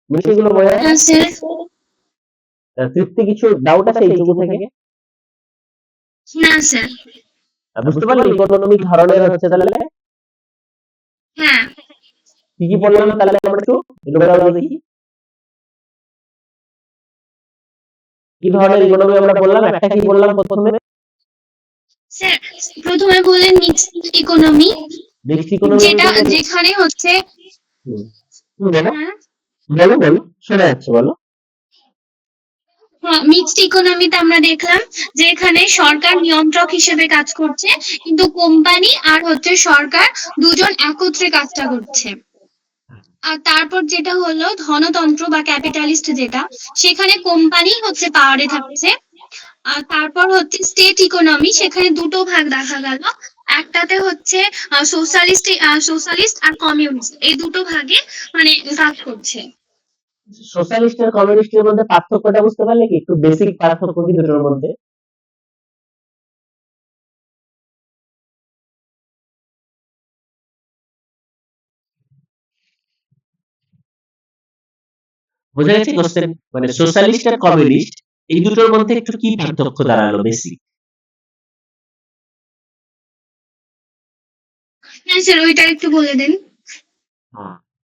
বিষয়গুলো বোঝা যাচ্ছে? তৃপ্তি, কিছু ডাউট আছে এইটুকু থেকে? না স্যার। বুঝতে পারলে ইকোনমিক ধরনের হচ্ছে তাহলে হ্যাঁ। কি কি বললাম তাহলে আমরা একটু দেখি কি ধরনের ইকোনমি আমরা বললাম। একটা কি বললাম প্রথমে? স্যার প্রথমে বললেন মিক্সড ইকোনমি, যেটা যেখানে হচ্ছে বলো শোনা যাচ্ছে, বলো। হ্যাঁ, মিক্সড ইকোনমিতে আমরা দেখলাম যে এখানে সরকার নিয়ন্ত্রক হিসেবে কাজ করছে, কিন্তু কোম্পানি আর হচ্ছে সরকার দুজন একত্রে কাজটা করছে। আর তারপর যেটা হলো ধনতন্ত্র বা ক্যাপিটালিস্ট, যেটা সেখানে কোম্পানি হচ্ছে পাওয়ারে থাকছে। আর তারপর হচ্ছে স্টেট ইকোনমি, সেখানে দুটো ভাগ দেখা গেল। একটাতে হচ্ছে সোশ্যালিস্ট আর কমিউনিস্ট, এই দুটো ভাগে মানে কাজ করছে। সোশ্যালিস্ট আর কমিউনিস্টের মধ্যে পার্থক্যটা বুঝতে পারলে কি? একটু বেসিক পার্থক্য কি দুটোর মধ্যে? বোঝা গেছে কোশ্চেন? মানে সোশ্যালিস্ট আর কমিউনিস্ট এই দুটোর মধ্যে একটু কি পার্থক্য দাঁড়ালো বেসিক? হ্যাঁ স্যার, ওইটা একটু বলে দেন।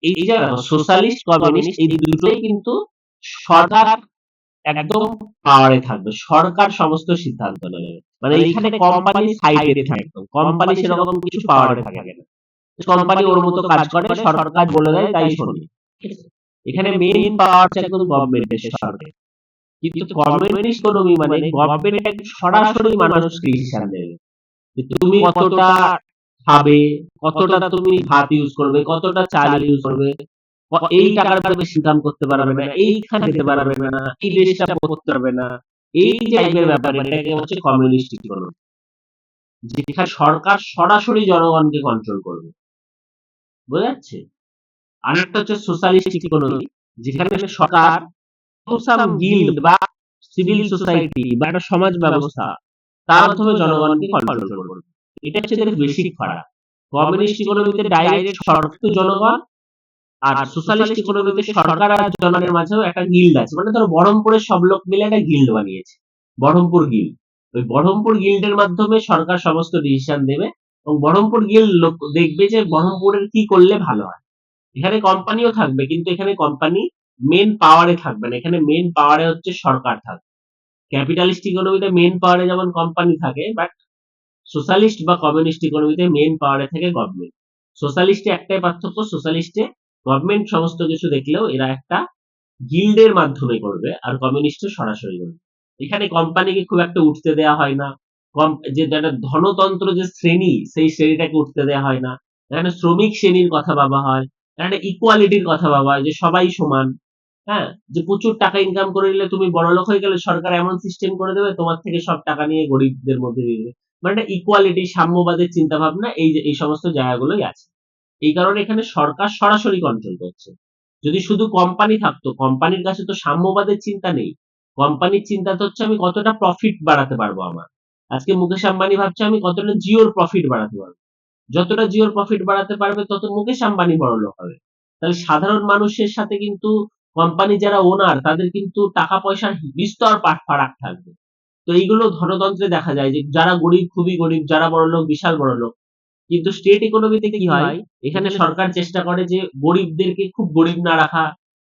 এই যে সোশ্যালিস্ট কমিউনিস্ট এই দুটোই কিন্তু সরকার একদম পাওয়ারে থাকবে, সরকার সমস্ত সিদ্ধান্ত নেবে। মানে এইখানে কোম্পানি সাইডে থাকবে, কোম্পানি সেরকম কিছু পাওয়ারে থাকে না। কোম্পানি ওর মতো কাজ করে, সরকার বলে দেয় তাই শোনে। এখানে মেইন পাওয়ার একদম গভর্নমেন্টের, সরকার। কিন্তু কমিউনিস্ট ইকোনমি মানে গভর্নমেন্ট সরাসরি মানুষকে ডিসিশন দেবে যে তুমি কতটা খাবে, কতটা তুমি ভাত ইউজ করবে, কতটা চাল ইউজ করবে, এই টাকার বেশি ইনকাম করতে পারবে না, এইখানে যেতে পারবে না, এই দেশটা করতে পারবে না, এই টাইপের ব্যাপার। এটাকে হচ্ছে কমিউনিস্ট ইকোনমি, যেখানে সরকার সরাসরি জনগণকে কন্ট্রোল করবে। বোঝা যাচ্ছে? আরেকটা হচ্ছে সোশ্যালিস্ট ইকোনমি, যেখানে সরকার গিল্ড বা সিভিল সোসাইটি বা একটা সমাজ ব্যবস্থা, তার মাধ্যমে জনগণকে কন্ট্রোল করবে। এটা হচ্ছে এদের বেসিক ফারাক। কমিউনিস্ট ইকোনমিতে ডাইরেক্ট সরকার তো জনগণ, আর সোশ্যালিস্ট ইকোনমিতে সরকার আর জনগণের মাঝেও একটা গিল্ড আছে। মানে ধরো বহরমপুরের সব লোক মিলে একটা গিল্ড বানিয়েছে, বহরমপুর গিল্ড। ওই বহরমপুর গিল্ডের মাধ্যমে সরকার সমস্ত ডিসিশন দেবে, এবং বহরমপুর গিল্ড লোক দেখবে যে বহরমপুরের কি করলে ভালো হয়। এখানে কোম্পানিও থাকবে, কিন্তু এখানে কোম্পানি মেন পাওয়ারে থাকবে না, এখানে মেন পাওয়ারে হচ্ছে সরকার থাকবে। ক্যাপিটালিস্ট ইকোনমিতে মেন পাওয়ারে যেমন কোম্পানি থাকে, বাট সোশ্যালিস্ট বা কমিউনিস্ট ইকোনমিতে মেন পাওয়ারে থাকে গভর্নমেন্ট। সোশ্যালিস্টে একটাই পার্থক্য, সোশ্যালিস্টে গভর্নমেন্ট সমস্ত কিছু দেখলেও এরা একটা গিল্ডের মাধ্যমে করবে, আর কমিউনিস্টে সরাসরি করবে। এখানে কোম্পানিকে খুব একটা উঠতে দেওয়া হয় না, যে একটা ধনতন্ত্র যে শ্রেণী, সেই শ্রেণীটাকে উঠতে দেওয়া হয় না। এখানে শ্রমিক শ্রেণীর কথা ভাবা হয়, এখানে ইকুয়ালিটির কথা ভাবা হয়, যে সবাই সমান। হ্যাঁ, যে প্রচুর টাকা ইনকাম করে নিলে তুমি বড়লোক হয়ে গেলে সরকার এমন সিস্টেম করে দেবে তোমার থেকে সব টাকা নিয়ে গরিবদের মধ্যে দিয়ে দেবে। মানে একটা ইকুয়ালিটি, সাম্যবাদের চিন্তা ভাবনা এই সমস্ত জায়গাগুলোই আছে। এই কারণে এখানে সরকার সরাসরি কন্ট্রোল করছে। যদি শুধু কোম্পানি থাকতো, কোম্পানির কাছে তো সাম্যবাদের চিন্তা নেই। কোম্পানির চিন্তা তো হচ্ছে আমি কতটা প্রফিট বাড়াতে পারবো আমার। আজকে মুকেশ আম্বানি ভাবছে আমি কতটা জিওর প্রফিট বাড়াতে পারবো। যতটা জিওর প্রফিট বাড়াতে পারবে তত মুকেশ আম্বানি বড়লোক হবে। তাহলে সাধারণ মানুষের সাথে কিন্তু কোম্পানি যারা ওনার, তাদের কিন্তু টাকা পয়সার বিস্তর ফারাক থাকবে। তো এইগুলো ধনতন্ত্রে দেখা যায়, যে যারা গরিব খুবই গরিব, যারা বড়লোক বিশাল বড়লোক। কিন্তু স্টেট ইকোনমিতে কি হয়, এখানে সরকার চেষ্টা করে যে গরিবদেরকে খুব গরিব না রাখা,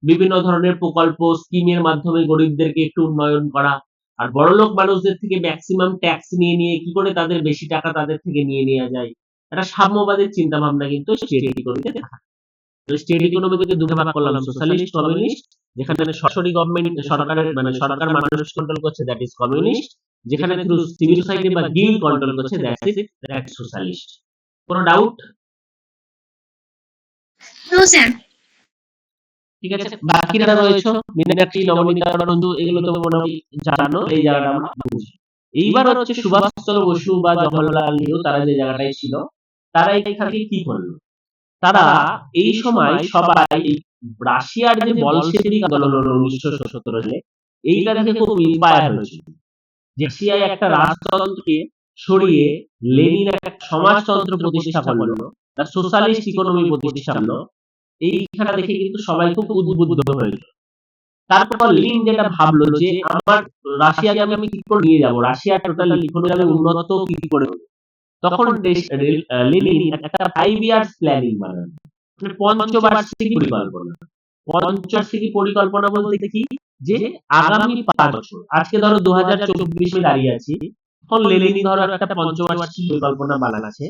বিভিন্ন ধরনের প্রকল্প স্কিমের মাধ্যমে গরিবদেরকে একটু উন্নয়ন করা, আর বড়লোক মানুষদের থেকে ম্যাক্সিমাম ট্যাক্স নিয়ে নিয়ে কি করে তাদের বেশি টাকা তাদের থেকে নিয়ে নেওয়া যায়। একটা সাম্যবাদের চিন্তা ভাবনা কিন্তু স্টেট ইকোনমিতে দেখা। স্টেট ইকোনমিকে দুটো ভাগ করলাম, সোশ্যালিস্ট, কমিউনিস্ট। যেখানে সরাসরি গভর্নমেন্ট, সরকারের মানে সরকার মানুষ কন্ট্রোল করছে, দ্যাট ইজ কমিউনিস্ট। যেখানে থ্রু সিভিল সোসাইটি বা গিল্ড কন্ট্রোল করছে, দ্যাট সোশ্যালিস্ট। কোনো ডাউট? No sir. ঠিক আছে, বাকি যারা রয়েছে মীনাক্ষী, নবনীতা, রঞ্জু, এগুলো তো মোটামুটি জানো, এই জায়গাটা আমরা বুঝি। এইবার হচ্ছে সুভাষচন্দ্র বসু বা জওহরলাল নেহরু, তারা যে জায়গাটায় ছিল, তারা এইখানে কি করলো? তারা এই সময় সবাই রাশিয়ার যে বলশেভিক আন্দোলন হলো 1917 সালে, এইটা দেখে খুব ইন্সপায়ার হয়েছিল। যে রাশিয়ায় একটা রাজতন্ত্রকে সরিয়ে লেনিন একটা সমাজতন্ত্র প্রতিষ্ঠা করলো, তার সোশ্যালিস্ট ইকোনমি প্রতিষ্ঠা করলো। এইখানে দেখে কিন্তু সবাই খুব উদ্বুদ্ধ হয়েছিল। তারপর লেনিন যেটা ভাবলো যে আমার রাশিয়াকে আমি কি করে নিয়ে যাবো, রাশিয়া টোটাল ইকোনমি আমি উন্নত কি করে করবো। তখন লেনিন একটা 5 ইয়ার্স প্ল্যানিং বানালো, মানে পঞ্চবার্ষিকী পরিকল্পনা। পঞ্চবার্ষিকী পরিকল্পনা বলতে কি, যে আগামী 5 বছর, আজকে ধরো 2024 দাঁড়িয়ে আছি, তখন লেনিন ধরো একটা পঞ্চবার্ষিকী পরিকল্পনা বানাচ্ছে।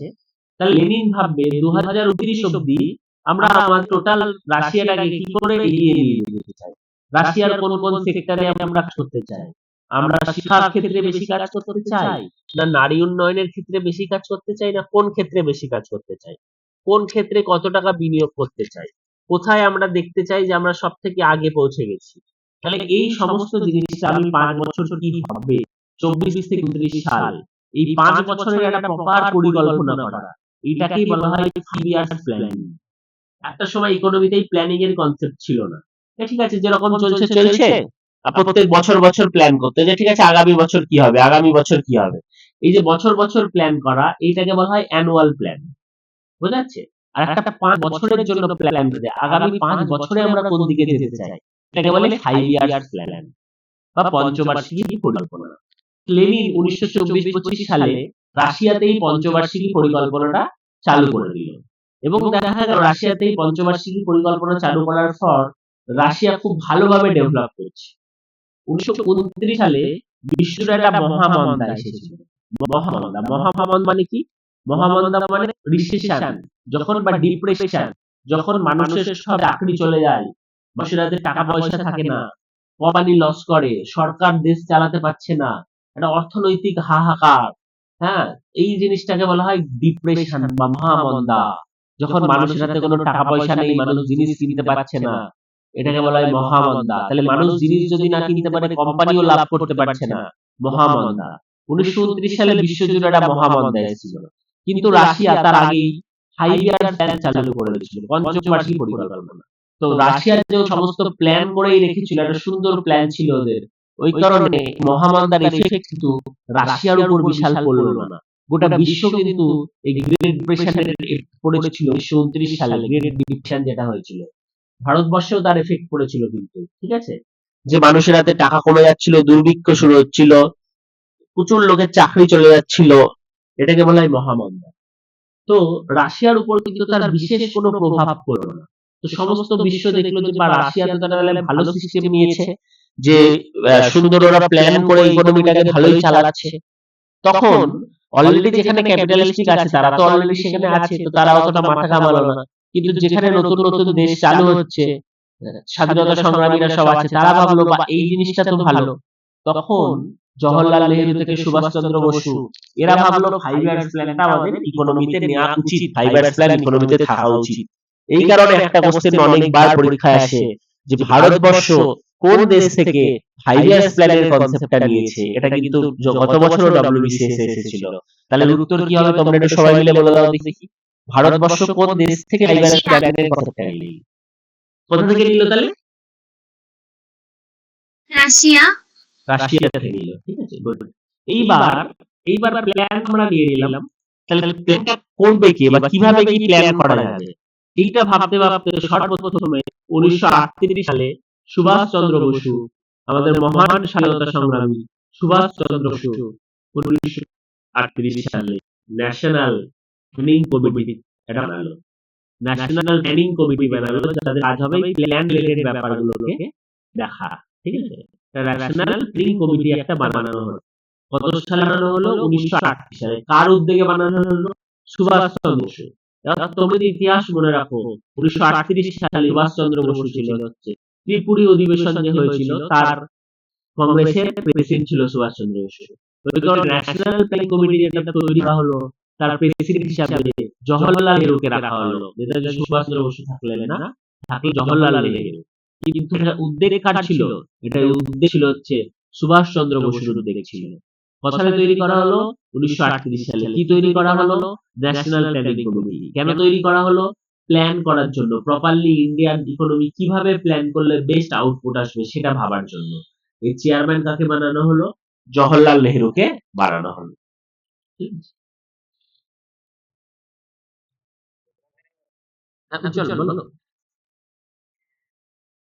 তাহলে লেনিন ভাববে 2029 অব্দি আমরা আমার টোটাল রাশিয়াটাকে কি করে এগিয়ে নিয়ে যেতে চাই। রাশিয়ার কোন কোন সেক্টরে আমরা কাজ করতে চাই? আমরা শিক্ষার ক্ষেত্রে বেশি কাজ করতে চাই, না নারী উন্নয়নের ক্ষেত্রে বেশি কাজ করতে চাই, না কোন ক্ষেত্রে বেশি কাজ করতে চাই, কোন ক্ষেত্রে কত টাকা বিনিয়োগ করতে চাই, কোথায় আমরা দেখতে চাই যে আমরা সব থেকে আগে পৌঁছে গেছি। তাহলে এই সমস্ত জিনিসটা আমি 5 বছর কি হবে, 24 থেকে 29 সাল, এই 5 বছরের একটা প্রপার পরিকল্পনা করা, এটাকেই বলা হয় 5 ইয়ার্স প্ল্যানিং। একটা সময় ইকোনমিতেই প্ল্যানিং এর কনসেপ্ট ছিল না। ঠিক আছে, যেরকম চলছে চলছে, প্রত্যেক বছর বছর প্ল্যান করতে, যে ঠিক আছে আগামী বছর কি হবে, আগামী বছর কি হবে, এই যে বছর বছর প্ল্যান করা, এইটাকে বলা হয় অ্যানুয়াল প্ল্যান। বোঝা যাচ্ছে? আর একটা 5 বছরের জন্য প্ল্যান করে আগামী 5 বছরে আমরা কোন দিকে যেতে চাই, এটাকে বলে 5 ইয়ার্স প্ল্যান বা পঞ্চবার্ষিকী পরিকল্পনা। লেনিন 1924-25 সালে রাশিয়াতে এই পঞ্চবার্ষিকী পরিকল্পনাটা চালু করে দিল, এবং দেখা গেল রাশিয়াতে এই পঞ্চবার্ষিকী পরিকল্পনা চালু করার পর রাশিয়া খুব ভালোভাবে ডেভেলপ করছে। 1929 সালে বিশ্বের একটা মহামন্দা এসেছিল। মহামন্দা, মহামন্দা মানে কি? মহামন্দা মানে রিসেশন, যখন বা ডিপ্রেশন, যখন মানুষের সব চাকরি চলে যায়, মানুষের হাতে টাকা পয়সা থাকে না, কোম্পানি লস করে, সরকার দেশ চালাতে পারছে না, একটা অর্থনৈতিক হাহাকার। হ্যাঁ, এই জিনিসটাকে বলা হয় ডিপ্রেশন বা মহামন্দা। যখন মানুষের হাতে কোনো টাকা পয়সা নেই, মানুষ জিনিস কিনতে পারছে না, এটাকে বলা হয় মহামন্দা। তাহলে মানুষ জিনিস যদি না কিনতে পারে, কোম্পানিও লাভ করতে পারছে না, মহামন্দা। 1929 সালে বিশ্বজুড়ে একটা মহামন্দা এসেছিল, কিন্তু রাশিয়া তার আগেই 5 ইয়ার প্ল্যান চালু করে দিয়েছিল, পঞ্চবার্ষিকী পরিকল্পনা। তো রাশিয়ার যে সমস্ত প্ল্যান করেই রেখেছিল, একটা সুন্দর প্ল্যান ছিল ওদের, ওই কারণে মহামন্দার এফেক্ট কিন্তু রাশিয়ার উপর বিশাল পড়লো না, গোটা বিশ্ব কিন্তু এই গ্রেট ডিপ্রেশনের পড়েছিল 1929 সালে, গ্রেট ডিপ্রেশন যেটা হয়েছিল। ভারতবর্ষেও তার এফেক্ট পড়েছিল কিন্তু, ঠিক আছে, যে মানুষের হাতে টাকা কমে যাচ্ছিল, দুর্ভিক্ষ শুরু হচ্ছিল, প্রচুর লোকের চাকরি চলে যাচ্ছিল, এটাকে বলা হয় মহামন্দা। তো রাশিয়ার উপর কিন্তু তার বিশেষ কোনো প্রভাব পড়লো না। তো সমস্ত বিশ্ব দেখলো যে বা রাশিয়া তো তারা ভালো সিস্টেম নিয়েছে, যে সুন্দর ওরা প্ল্যান করে ইকোনমিটাকে ভালোই চালাচ্ছে। তখন অলরেডি যেখানে ক্যাপিটালিস্টিক আছে তারা তো অলরেডি সেখানে আছে, তো তারা অতটা মাথা ঘামালো না। কিন্তু যেখানে নতুন নতুন দেশ চালু হচ্ছে, স্বাধীনতা সংগ্রামীরা সব আছে, তারা ভাবলো বা এই জিনিসটা তো ভালো। তখন জওহরলাল নেহেরু থেকে সুভাষ চন্দ্র বসু, এরা ভাবলো 5 ইয়ার্স প্ল্যানটা আমাদের ইকোনমিতে নেওয়া উচিত, 5 ইয়ার্স প্ল্যান ইকোনমিতে থাকা উচিত। এই কারণে একটা কোশ্চেন অনেকবার পরীক্ষায় আসে যে ভারতবর্ষ কোন দেশ থেকে 5 ইয়ার্স প্ল্যানের কনসেপ্টটা নিয়েছে। এটা কিন্তু গত বছরও WBCS এসেছিল। তাহলে উত্তর কি হবে তোমরা একটু সবাই মিলে বলে দাও দেখি, ভারতবর্ষ কোন দেশ থেকে 5 ইয়ার্স প্ল্যানের কনসেপ্টটা নিল? কোথা থেকে নিল তাহলে? রাশিয়া। রাশিয়া থেকে নিল, ঠিক আছে, গুড। এইবার প্ল্যান আমরা নিয়ে নিলাম, তাহলে প্ল্যানটা করবে কে বা কিভাবে কি প্ল্যান করা যাবে, এইটা ভাবতে ভাবতে সর্বপ্রথমে 1938 সালে সুভাষ চন্দ্র বসু, আমাদের মহান স্বাধীনতা সংগ্রামী সুভাষ চন্দ্র বসু 1938 সালে ন্যাশনাল প্ল্যানিং কমিটি এটা বানালো। ন্যাশনাল প্ল্যানিং কমিটি বানালো, যাদের কাজ হবে এই প্ল্যান রিলেটেড ব্যাপারগুলোকে দেখা, ঠিক আছে। ন্যাশনাল প্ল্যানিং কমিটি একটা বানানো হলো। কত সালে বানানো হলো? 1938 সালে। কার উদ্যোগে বানানো হলো? সুভাষ চন্দ্র বসু। তোমরা ইতিহাস মনে রাখো, 1938 সালে সুভাষ চন্দ্র বসু ছিল হচ্ছে ত্রিপুরী অধিবেশন যে হয়েছিল, তার কংগ্রেসের প্রেসিডেন্ট ছিল সুভাষ চন্দ্র বসু। ওই কারণে ন্যাশনাল প্ল্যানিং কমিটি যেটা তৈরি করা হলো, তার প্রেসিডেন্ট হিসাবে জওহরলাল নেহরুকে রাখা হলো। নেতাজি সুভাষ চন্দ্র বসু থাকলেন না, থাকলো জওহরলাল নেহরু। কিন্তু এটা উদ্যোগ কার ছিল? এটা উদ্যোগ ছিল হচ্ছে সুভাষ চন্দ্র বসুর উদ্যোগ ছিল। কত সালে তৈরি করা হলো? 1938 সালে। কি তৈরি করা হলো? National planning committee. কেন তৈরি করা হলো? প্ল্যান করার জন্য, প্রপারলি ইন্ডিয়ান ইকোনমি কিভাবে প্ল্যান করলে বেস্ট আউটপুট আসবে সেটা ভাবার জন্য। এই চেয়ারম্যান কাকে বানানো হলো? জওহরলাল নেহরুকে বানানো হলো, ঠিক আছে। চলো বলো,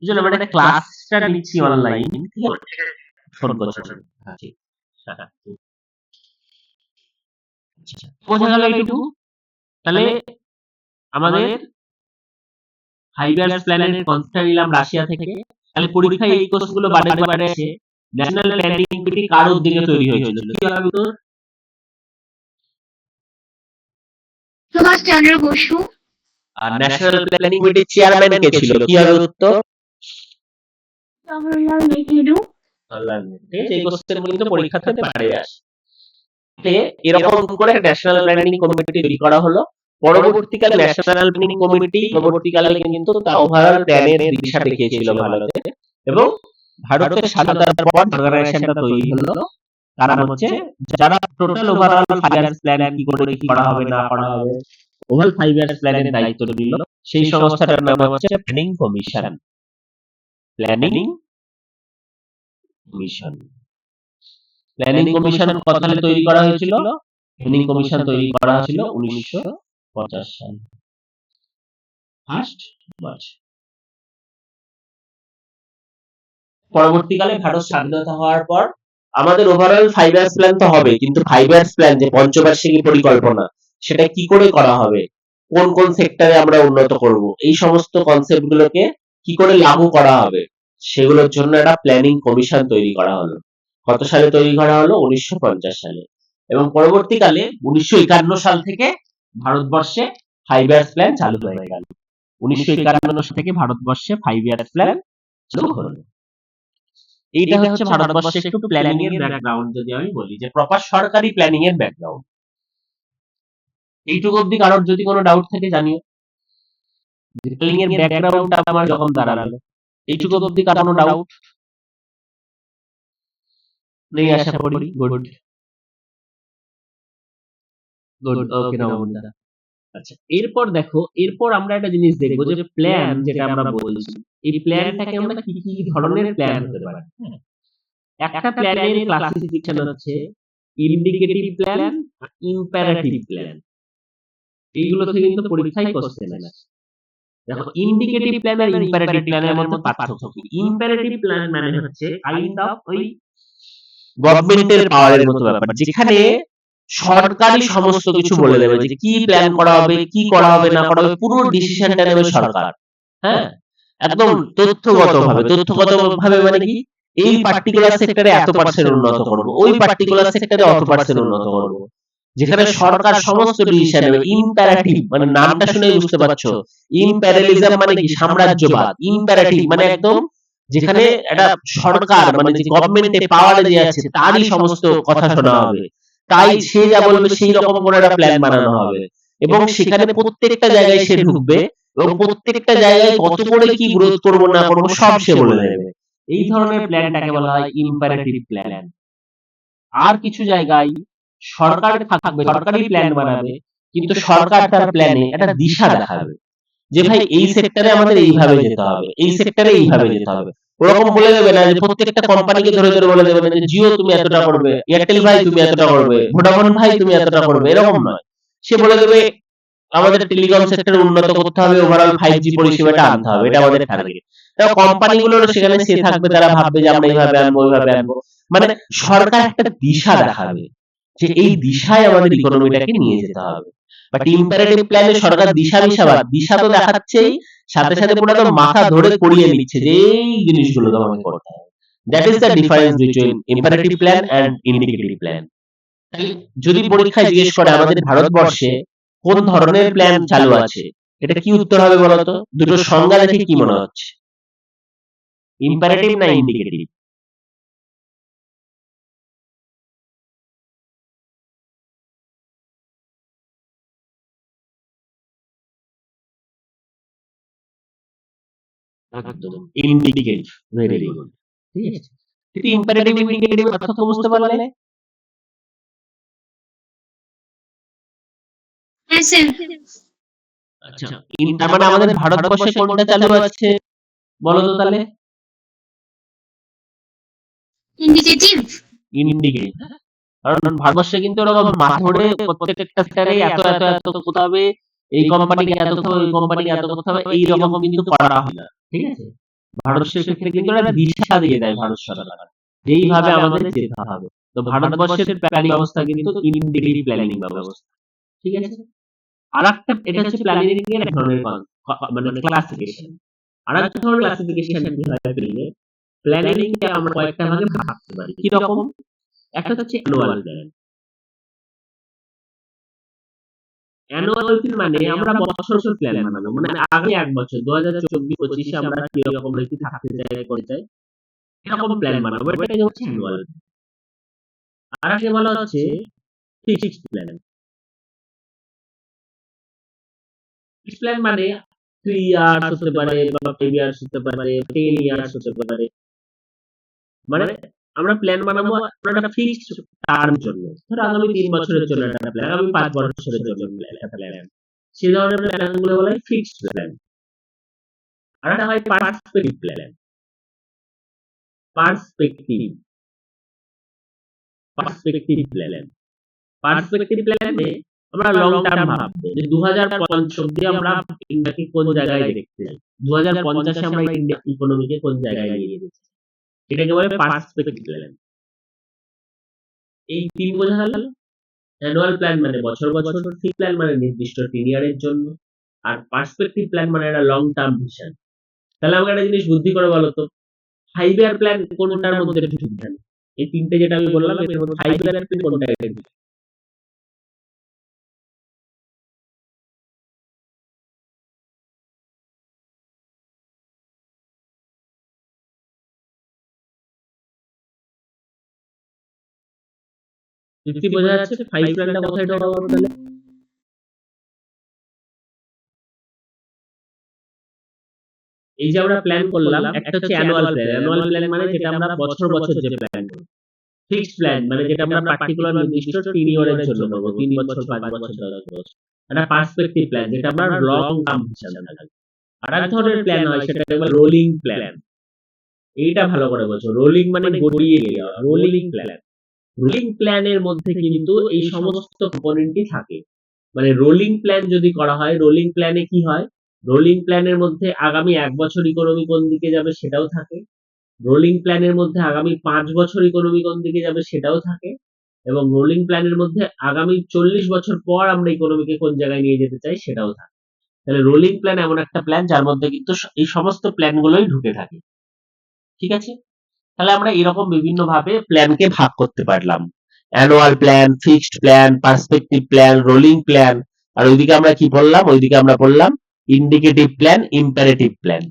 চলো আমরা একটা ক্লাসটা নিচ্ছি অনলাইন, ঠিক আছে, ফোন করছো। হ্যাঁ ঠিক, হ্যাঁ ঠিক। বোঝা গেল এইটুকু? তাহলে আমাদের 5 ইয়ার্স প্ল্যানের কনসেপ্ট নিলাম রাশিয়া থেকে। তাহলে পরীক্ষায় এই কোর্সগুলো বারে বারে আসে। ন্যাশনাল প্ল্যানিং কমিটি কার উদ্যোগে তৈরি হয়েছিল? কি হবে উত্তর? সুভাষ চন্দ্র বসু। আর ন্যাশনাল প্ল্যানিং কমিটির চেয়ারম্যান কে ছিল? কি হবে উত্তর? জওহরলাল নেহেরু। ঠিক আছে, এই কোশ্চেন গুলো কিন্তু পরীক্ষাতে বাড়ে আসে। এরকম করে ন্যাশনাল প্ল্যানিং কমিটি তৈরি করা হলো। পরবর্তীকালে ন্যাশনাল প্ল্যানিং কমিটি পরবর্তীকালে কিন্তু তার ওভারঅল প্ল্যানের দিশা দেখিয়েছিল ভারতে, এবং ভারতের স্বাধীনতার পর অর্গানাইজেশনটা তৈরি হলো। তার নাম হচ্ছে, যারা টোটাল ওভারঅল 5 ইয়ার্স প্ল্যান কি করে কি করা হবে না করা হবে, ওভারঅল 5 ইয়ার্স প্ল্যানের দায়িত্ব নিল, সেই সংস্থাটার নাম হচ্ছে planning commission. Planning commission. Planning commission কত সালে তৈরি করা হয়েছিল? প্ল্যানিং কমিশন তৈরি করা হয়েছিল 1950 সালে, 1 মার্চ। পরবর্তীকালে ভারত স্বাধীনতা হওয়ার পর আমাদের ওভারঅল 5 ইয়ার্স প্ল্যান তো হবে, কিন্তু 5 ইয়ার্স প্ল্যান যে পঞ্চবার্ষিকী পরিকল্পনা, সেটা কি করে করা হবে, কোন কোন সেক্টরে আমরা উন্নত করব, এই সমস্ত কনসেপ্ট গুলোকে কি করে লাগু করা হবে, সেগুলোর জন্য একটা প্ল্যানিং কমিশন তৈরি করা হলো। কত সালে তৈরি করা হলো? 1950 সালে। এবং পরবর্তীকালে 1951 সাল থেকে ভারতবর্ষে 5 ইয়ার্স প্ল্যান চালু হয়ে গেল। 1951 সাল থেকে ভারতবর্ষে 5 ইয়ার্স প্ল্যান চালু হলো। এইটা হচ্ছে ভারতবর্ষে একটু প্ল্যানিং এর ব্যাকগ্রাউন্ড। যদি আমি বলি যে প্রপার সরকারি প্ল্যানিং এর ব্যাকগ্রাউন্ড, এইটুকু অবধি কারোর যদি কোনো ডাউট থাকে জানিও। প্ল্যানিং এর ব্যাকগ্রাউন্ডটা আমার যখন দাঁড়ালো, এইটুকু অবধি কারোর কোনো ডাউট নেই আশা করি। গুড গুড, ওকে নবমদা। আচ্ছা, এরপর দেখো, এরপর আমরা একটা জিনিস দেখবো যে প্ল্যান যেটা আমরা বলছি, এই প্ল্যানটাকে আমরা কি কি ধরনের প্ল্যান হতে পারে। একটা প্ল্যানের ক্লাসিফিকেশন হচ্ছে ইন্ডিকেটিভ প্ল্যান, ইম্পারেটিভ প্ল্যান। এইগুলো থেকে কিন্তু পরীক্ষায় কোশ্চেন আসে। দেখো, ইন্ডিকেটিভ প্ল্যান আর ইম্পারেটিভ প্ল্যানের মধ্যে পার্থক্য কি? ইম্পারেটিভ প্ল্যান মানে হচ্ছে কাইন্ড অফ ওই গভর্নমেন্টের পাওয়ারের মতো ব্যাপার, যেখানে সরকারি সমস্ত কিছু বলে দেবে যে কি প্ল্যান করা হবে, কি করা হবে না করা হবে, পুরো ডিসিশনটা নেবে সরকার। হ্যাঁ, একদম তথ্যগতভাবে মানে কি, এই পার্টিকুলার সেক্টরে এত পার্সেন্ট উন্নত করব, ওই পার্টিকুলার সেক্টরে অত পার্সেন্ট উন্নত করব, যেখানে সরকার সমস্ত ডিসিশন নেবে। ইম্পারেটিভ মানে নামটা শুনেই বুঝতে পারছো, ইম্পেরিয়ালিজম মানে কি, সাম্রাজ্যবাদ। ইম্পারেটিভ মানে একদম যেখানে একটা সরকার মানে যে গভর্নমেন্টে পাওয়ারে যে আছে তারই সমস্ত কথা শোনা হবে, তাই সে যা বলবে সেই রকম করে একটা প্ল্যান বানানো হবে, এবং সেখানে প্রত্যেকটা জায়গায় সে ঢুকবে, এবং প্রত্যেকটা জায়গায় কত করে কি গ্রোথ করব না করব সব সে বলে দেবে। এই ধরনের প্ল্যানটাকে বলা হয় ইম্পারেটিভ প্ল্যান। আর কিছু জায়গায় সরকার থাকবে, সরকারি প্ল্যান বানাবে, কিন্তু সরকার তার প্ল্যানে একটা দিশা দেখাবে যে ভাই এই সেক্টরে আমাদের এইভাবে যেতে হবে, এই সেক্টরে এইভাবে যেতে হবে। ওরকম বলে দেবে না যে প্রত্যেকটা কোম্পানিকে ধরে ধরে বলে দেবে না যে জিও তুমি এতটা করবে, এয়ারটেল ভাই তুমি এতটা করবে, ভোডাফোন ভাই তুমি এতটা করবে, এরকম নয়। সে বলে দেবে আমাদের টেলিকম সেক্টরে উন্নত করতে হবে, ওভারঅল 5G পরিষেবাটা আনতে হবে, এটা আমাদের টার্গেট। তাও কোম্পানিগুলোর সেখানে সে থাকবে, তারা ভাববে যে আমরা এইভাবে আনবো ওইভাবে আনবো, মানে সরকার একটা দিশা দেখাবে যে এই দিশায় আমাদের ইকোনমিটাকে নিয়ে যেতে হবে। বাট ইম্পারেটিভ প্ল্যানে সরকার দিশা তো দেখাচ্ছেই, সাথে সাথে পুরো একদম মাথা ধরে করিয়ে নিচ্ছে যে এই জিনিসগুলো তোমাকে করতে হবে। That is the difference between imperative plan and indicative plan. তাহলে যদি পরীক্ষায় জিজ্ঞেস করে আমাদের ভারতবর্ষে কোন ধরনের প্ল্যান চালু আছে, এটা কি উত্তর হবে বলতো? দুটোর সংজ্ঞা দেখে কি মনে হচ্ছে, ইম্পারেটিভ না ইন্ডিকেটিভ? একদম ইন্ডিকেটিভ। ভেরি গুড, ঠিক আছে। কিন্তু ইম্পারেটিভ ইন্ডিকেটিভ পার্থক্য বুঝতে পারলে? হ্যাঁ স্যার। আচ্ছা, তার মানে আমাদের ভারতবর্ষে কোনটা চালু আছে বলো তো তাহলে? ইন্ডিকেটিভ। ইন্ডিকেটিভ। কারণ ভারতবর্ষে কিন্তু ওরকম মাথা ধরে প্রত্যেকটা সেক্টরে এত এত এত করতে হবে, এই কোম্পানিকে এত করতে হবে, ওই কোম্পানিকে এত করতে হবে, এইরকম কিন্তু করা হয় না, ঠিক আছে। ভারতবর্ষের ক্ষেত্রে কিন্তু একটা দিশা দিয়ে দেয় ভারত সরকার, এইভাবে আমাদের যেতে হবে। তো ভারতবর্ষের প্ল্যানিং ব্যবস্থা কিন্তু ইন্ডিকেটিভ প্ল্যানিং ব্যবস্থা, ঠিক আছে। আরেকটা, এটা হচ্ছে প্ল্যানিং এর এক ধরনের মানে ক্লাসিফিকেশন। আরেকটা ধরনের ক্লাসিফিকেশন কি হয় প্ল্যানিং কে আমরা কয়েকটা ভাগে ভাগতে পারি। কি রকম? একটা হচ্ছে অ্যানুয়াল প্ল্যান। অ্যানুয়াল প্ল্যান মানে আমরা বছর প্ল্যান বানাবো, মানে আগে এক বছর 2024-25 আমরা কি রকম থাকতে চাই, করতে চাই, এরকম প্ল্যান বানাবো, এটাকে হচ্ছে অ্যানুয়াল। আর একটা বলা হচ্ছে ফিক্সড প্ল্যান। ফিক্সড প্ল্যান মানে 3 ইয়ার্স হতে পারে বা 5 ইয়ার্স হতে পারে, 10 ইয়ার্স হতে পারে। মানে আমরা প্ল্যান বানাবো একটা ফিক্সড টার্ম জন্য। ধরো আগামী 3 বছরের জন্য একটা প্ল্যান, আগামী 5 বছরের জন্য একটা প্ল্যান। সেই ধরনের প্ল্যান গুলো বলা হয় ফিক্সড প্ল্যান। আর একটা হয় perspective plan. Perspective plan. Perspective প্ল্যানে আমরা লং টার্ম ভাববো যে 2050 অব্দি আমরা ইন্ডিয়াকে কোন জায়গায় দেখতে চাই, 2050 আমরা ইন্ডিয়া ইকোনমিকে কোন জায়গায় নিয়ে যেতে চাই, এটাকে বলে পার্সপেক্টিভ প্ল্যান। এই 3 বোঝা গেল। অ্যানুয়াল প্ল্যান মানে বছর বছর, ফিক্সড প্ল্যান মানে নির্দিষ্ট 3 ইয়ারের জন্য, আর পার্সপেক্টিভ প্ল্যান মানে একটা লং টার্ম ভিশন। তাহলে আমাকে একটা জিনিস বুদ্ধি করে বলো তো, 5 ইয়ার প্ল্যান কোনটার মধ্যে ঠিক জানি? এই তিনটে যেটা আমি বললাম এর মধ্যে 5 ইয়ার প্ল্যান কোনটা ঠিক? 50 বোঝা যাচ্ছে, 5 প্ল্যানটা কোথায় ঢোকাবো তাহলে? এই যে আমরা প্ল্যান করলাম, একটা হচ্ছে অ্যানুয়াল প্ল্যান। অ্যানুয়াল প্ল্যান মানে যেটা আমরা বছর বছর যে প্ল্যান করি। ফিক্সড প্ল্যান মানে যেটা আমরা পার্টিকুলার নির্দিষ্ট 3 ইয়ারের জন্য করব, 3 বছর, 5 বছর, 10 বছর। একটা পার্সপেক্টিভ প্ল্যান যেটা আমরা লং টার্ম হিসাবে থাকবে। আর এক ধরনের প্ল্যান হয় সেটাকে বলে রোলিং প্ল্যান। এইটা ভালো করে বোঝো, রোলিং মানে গড়িয়ে যাওয়া, রোলিং প্ল্যান। রোলিং প্ল্যানের মধ্যে কিন্তু এই সমস্ত কম্পোনেন্টই থাকে। মানে রোলিং প্ল্যান যদি করা হয়, রোলিং প্ল্যানে কি হয়, রোলিং প্ল্যানের মধ্যে আগামী 1 বছর ইকোনমি কোন দিকে যাবে সেটাও থাকে, রোলিং প্ল্যানের মধ্যে আগামী 5 বছর ইকোনমি কোন দিকে যাবে সেটাও থাকে, এবং রোলিং প্ল্যানের মধ্যে আগামী 40 বছর পর আমরা ইকোনমিকে কোন জায়গায় নিয়ে যেতে চাই সেটাও থাকে। তাহলে রোলিং প্ল্যান এমন একটা প্ল্যান যার মধ্যে কিন্তু এই সমস্ত প্ল্যানগুলোই ঢুকে থাকে। ঠিক আছে? তাহলে আমরা এরকম বিভিন্ন ভাবে প্ল্যানকে ভাগ করতে পারলাম। Annual plan, fixed plan, perspective plan, rolling plan. আর ওইদিকে আমরা কি বললাম? ওইদিকে আমরা বললাম indicative plan, imperative plan.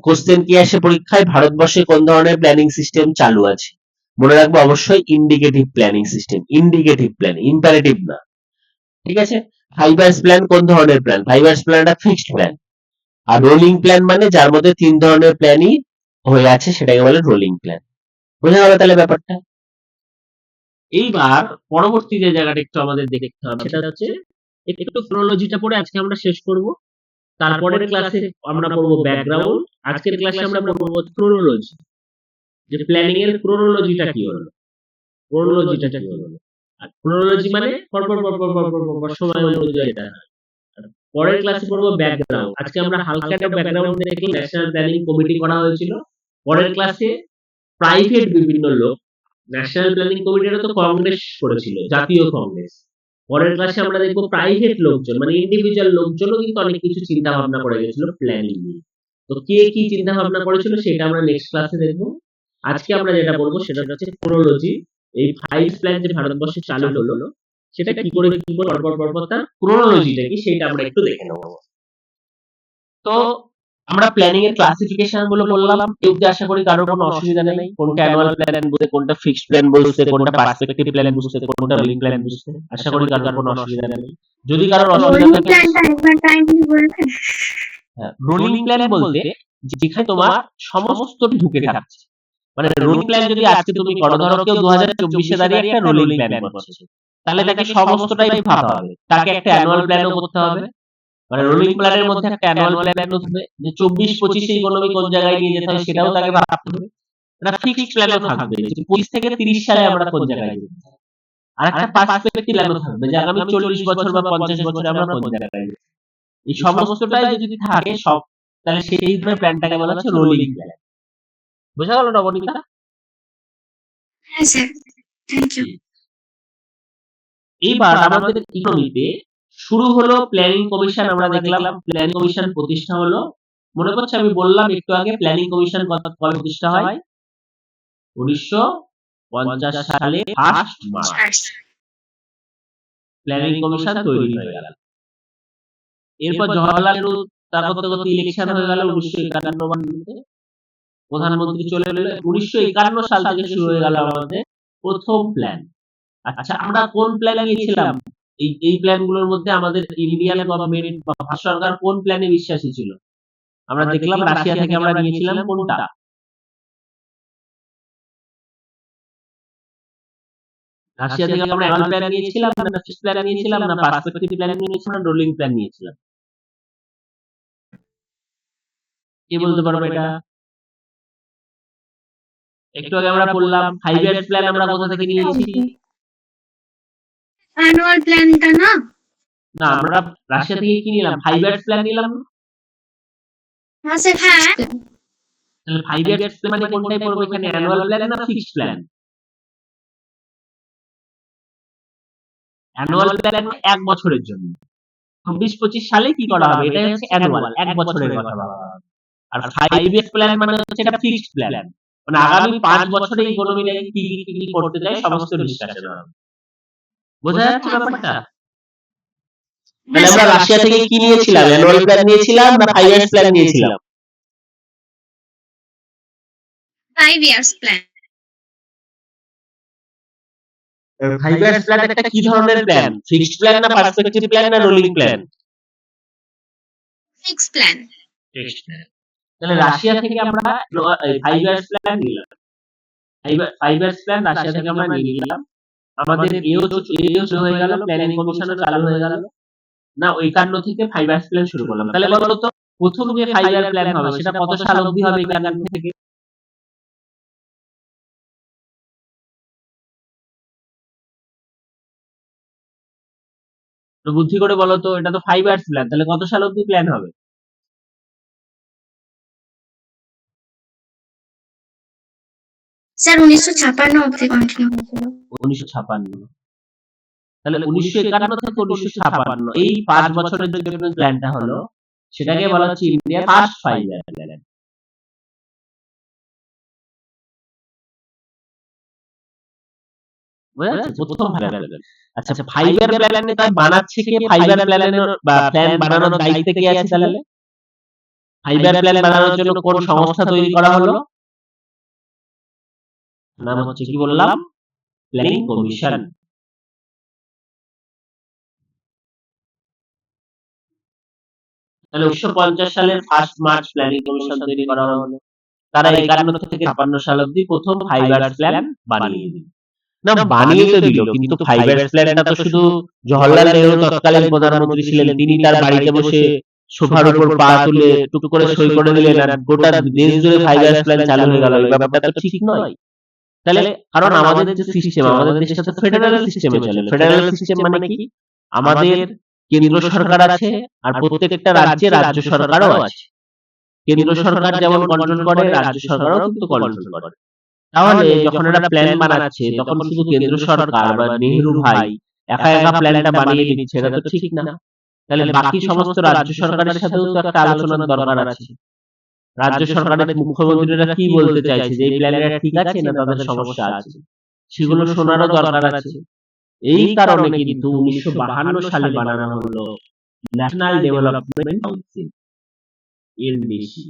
Question কি আসে পরীক্ষায়? ভারতবর্ষে কোন ধরনের প্ল্যানিং সিস্টেম চালু আছে? মনে রাখবো অবশ্যই indicative planning system, indicative plan, imperative না। ঠিক আছে? 5 ইয়ার্স প্ল্যান কোন ধরনের প্ল্যান? 5 ইয়ার্স প্ল্যান একটা ফিক্সড প্ল্যান। আর রোলিং প্ল্যান মানে যার মধ্যে 3 ধরনের প্ল্যানই হয়ে আছে সেটাকে বলে রোলিং প্ল্যান। বোঝা গেল তাহলে ব্যাপারটা? এইবার পরবর্তী যে জায়গাটা একটু আমাদের দেখতে হবে সেটা হচ্ছে একটু ক্রোনোলজিটা পড়ে আজকে আমরা শেষ করব। তারপরের ক্লাসে আমরা পড়বো ব্যাকগ্রাউন্ড, আজকের ক্লাসে আমরা পড়বো ক্রোনোলজি, যে প্ল্যানিং এর ক্রোনোলজিটা কি হলো, ক্রোনোলজিটা কি হলো। আর ক্রোনোলজি মানে পরপর সময় অনুযায়ী এটা। পরের ক্লাসে পড়বো ব্যাকগ্রাউন্ড। আজকে আমরা হালকা একটা ব্যাকগ্রাউন্ড দেখি, ন্যাশনাল প্ল্যানিং কমিটি করা হয়েছিল। পরের ক্লাসে প্রাইভেট বিভিন্ন লোক, ন্যাশনাল প্ল্যানিং কমিটিটা তো কংগ্রেস করেছিল, জাতীয় কংগ্রেস। পরের ক্লাসে আমরা দেখবো প্রাইভেট লোকজন মানে ইন্ডিভিজুয়াল লোকজনও কিন্তু অনেক কিছু চিন্তা ভাবনা করে গেছিল প্ল্যানিং নিয়ে। তো কে কি চিন্তা ভাবনা করেছিল সেটা আমরা নেক্সট ক্লাসে দেখবো। আজকে আমরা যেটা বলবো সেটা হচ্ছে ক্রোনোলজি। এই 5 প্ল্যান যে ভারতবর্ষে চালু হলো সেটা কি করে পরপর তার ক্রোনোলজিটা কি সেটা আমরা একটু দেখে নেব। তো আমরা প্ল্যানিং এর ক্লাসিফিকেশন গুলো বললাম, এই অবধি আশা করি কারোর কোনো অসুবিধা নেই। কোনটা অ্যানুয়াল প্ল্যান বুঝতে, কোনটা ফিক্সড প্ল্যান বুঝতে, কোনটা পার্সপেক্টিভ প্ল্যান বুঝতে, কোনটা রোলিং প্ল্যান বুঝতে আশা করি কারোর কোনো অসুবিধা নেই। যদি কারোর অসুবিধা থাকে, রোলিং প্ল্যান বলতে যেখানে তোমার সমস্ত ঢুকে থাকছে। মানে রোলিং প্ল্যান যদি আজকে তুমি করো, ধরো কেউ 2024 এ দাঁড়িয়ে একটা রোলিং প্ল্যান করছে, তাহলে তাকে সমস্তটাই ভাবতে হবে, তাকে একটা অ্যানুয়াল প্ল্যানও করতে হবে। মানে রোলিং প্ল্যানের মধ্যে একটা অ্যানুয়াল প্ল্যান থাকবে যে 24-25 ইকোনমি কোন জায়গায় নিয়ে যেতে হবে সেটাও তাকে ভাবতে হবে। একটা ফিক্সড প্ল্যানও থাকবে যে 25 থেকে 30 সালে আমরা কোন জায়গায় যেতে চাই। আর একটা পার্সপেক্টিভ প্ল্যানও থাকবে যে আগামী 40 বছর বা 50 বছরে আমরা কোন জায়গায় যেতে চাই। এই সমস্তটাই যদি থাকে সব, তাহলে সেই ধরনের প্ল্যানটাকে বলা হচ্ছে রোলিং প্ল্যান। বোঝা গেল নবনীতা? হ্যাঁ স্যার, থ্যাংক ইউ। এইবার আমাদের ইকোনমিতে শুরু হলো প্ল্যানিং কমিশন। আমরা দেখলাম প্ল্যানিং কমিশন প্রতিষ্ঠা হলো। মনে করছে আমি বললাম একটু আগে প্ল্যানিং কমিশন কবে প্রতিষ্ঠা হয়? 1950 সালে 1 মার্চ প্ল্যানিং কমিশন তৈরি হয়ে গেল। এরপর জওহরলাল নেহরু তার করতে ইলেকশন হয়ে গেল 1951 সালে। প্রধানমন্ত্রী চলে এলো 1951 সাল থেকে শুরু হয়ে গেল আমাদের প্রথম প্ল্যান। আচ্ছা, আমরা কোন প্ল্যান নিয়েছিলাম? এই প্ল্যান গুলোর মধ্যে আমাদের ইন্ডিয়ান গভর্নমেন্ট বা ভারত সরকার কোন প্ল্যানে বিশ্বাসী ছিল? আমরা দেখলাম রাশিয়া থেকে আমরা নিয়েছিলাম কোনটা? রাশিয়া থেকে আমরা অ্যানুয়াল প্ল্যান নিয়েছিলাম না ফিক্সড প্ল্যান নিয়েছিলাম না পার্সপেক্টিভ প্ল্যান নিয়েছিলাম না রোলিং প্ল্যান নিয়েছিলাম? কে বলতে পারবে এটা? একটু আগে আমরা বললাম 5 ইয়ার্স প্ল্যান আমরা কোথা থেকে নিয়েছি? অ্যানুয়াল প্ল্যানটা না? না, আমরা রাশিয়া থেকে কি নিলাম? 5 ইয়ার্স প্ল্যান নিলাম না? হ্যাঁ, তাহলে 5 ইয়ার্স প্ল্যান মানে কোনটাই পড়বে এখানে? অ্যানুয়াল প্ল্যান না ফিক্সড প্ল্যান? অ্যানুয়াল প্ল্যান 1 বছরের জন্য। 24-25 সালে কি করা হবে? এটা হচ্ছে অ্যানুয়াল, 1 বছরের কথা বলা হবে। আর 5 ইয়ার্স প্ল্যান মানে হচ্ছে এটা ফিক্সড প্ল্যান, মানে আগামী 5 বছরে ইকোনমিতে কি করতে চাই সমস্ত ডিসকাশন হবে। বোঝা যাচ্ছে ব্যাপারটা? তাহলে আমরা রাশিয়া থেকে কি নিয়েছিলাম? অ্যানুয়াল প্ল্যান নিয়েছিলাম না 5 ইয়ার্স প্ল্যান নিয়েছিলাম? 5 ইয়ার্স প্ল্যান। 5 ইয়ার্স প্ল্যান একটা কি ধরনের প্ল্যান? ফিক্সড প্ল্যান না পার্সপেক্টিভ প্ল্যান না rolling plan? Fixed plan. Fixed plan. তাহলে রাশিয়া থেকে আমরা 5 ইয়ার্স প্ল্যান নিলাম। 5 ইয়ার্স প্ল্যান রাশিয়া থেকে আমরা নিয়ে নিলাম। আমাদের এও শুরু হয়ে গেল, প্ল্যানিং কমিশনও চালু হয়ে গেল। না 51 থেকে 5 ইয়ার্স প্ল্যান শুরু করলাম। তাহলে বলো তো প্রথম যে 5 ইয়ার প্ল্যান হবে সেটা কত সাল অবধি হবে 51 থেকে? তো বুদ্ধি করে বলো তো, এটা তো 5 ইয়ার্স প্ল্যান, তাহলে কত সাল অবধি প্ল্যান হবে? স্যার 1956 অবধি কন্টিনিউ হয়েছিল। 1956। তাহলে 1951 থেকে 1956 এই 5 বছরের জন্য প্ল্যানটা হলো, সেটাকে বলা হচ্ছে ইন্ডিয়া ফার্স্ট 5 ইয়ার প্ল্যান। বুঝা যাচ্ছে? প্রথম 5 ইয়ার প্ল্যান। আচ্ছা 5 ইয়ার প্ল্যান তাই বানাচ্ছে কে? 5 ইয়ার প্ল্যানের বা প্ল্যান বানানোর দায়িত্বে কে আছে তাহলে? 5 ইয়ার প্ল্যান বানানোর জন্য কোন সংস্থা তৈরি করা হলো? নাম হচ্ছে কি বললাম? Planning commission. তাহলে 1950 সালের 1 মার্চ প্ল্যানিং কমিশন তৈরি করা হলো। তারা 51 থেকে 56 সাল অবধি প্রথম 5 ইয়ার্স প্ল্যান বানিয়ে দিল। না বানিয়ে তো দিল, কিন্তু 5 ইয়ার্স প্ল্যানটা তো শুধু জওহরলাল নেহরু তৎকালীন প্রধানমন্ত্রী ছিলেন, তিনি তার বাড়িতে বসে সোফার উপর পা তুলে টুক করে সই করে দিলেন আর গোটা দেশ জুড়ে 5 ইয়ার্স প্ল্যান চালু হয়ে গেল। এই ব্যাপারটা তো ঠিক নয়। তাহলে কারণ আমাদের যে সিস্টেম, আমাদের দেশটা তো ফেডারেল সিস্টেমে চলে। ফেডারেল সিস্টেম মানে কি? আমাদের কেন্দ্র সরকার আছে আর প্রত্যেকটা রাজ্যে রাজ্য সরকারও আছে। কেন্দ্র সরকার যেমন কন্ট্রোল করে, রাজ্য সরকারও কিন্তু কন্ট্রোল করে। তাহলে যখন এরা প্ল্যান বানাচ্ছে তখন শুধু কেন্দ্র সরকার বা নেহেরু ভাই একা একা প্ল্যানটা বানিয়ে দিচ্ছে, এটা তো ঠিক না। তাহলে বাকি সমস্ত রাজ্য সরকারের সাথেও তো একটা আলোচনার দরকার আছে। রাজ্য সরকারের মুখ্যমন্ত্রীরা কি বলতে চাইছে, যে এই প্ল্যানটা ঠিক আছে না তাদের সমস্যা আছে, সেগুলো শোনারও দরকার আছে। এই কারণে কিন্তু 1952 সালে বানানো হলো ন্যাশনাল ডেভেলপমেন্ট কাউন্সিল, এনডিসি।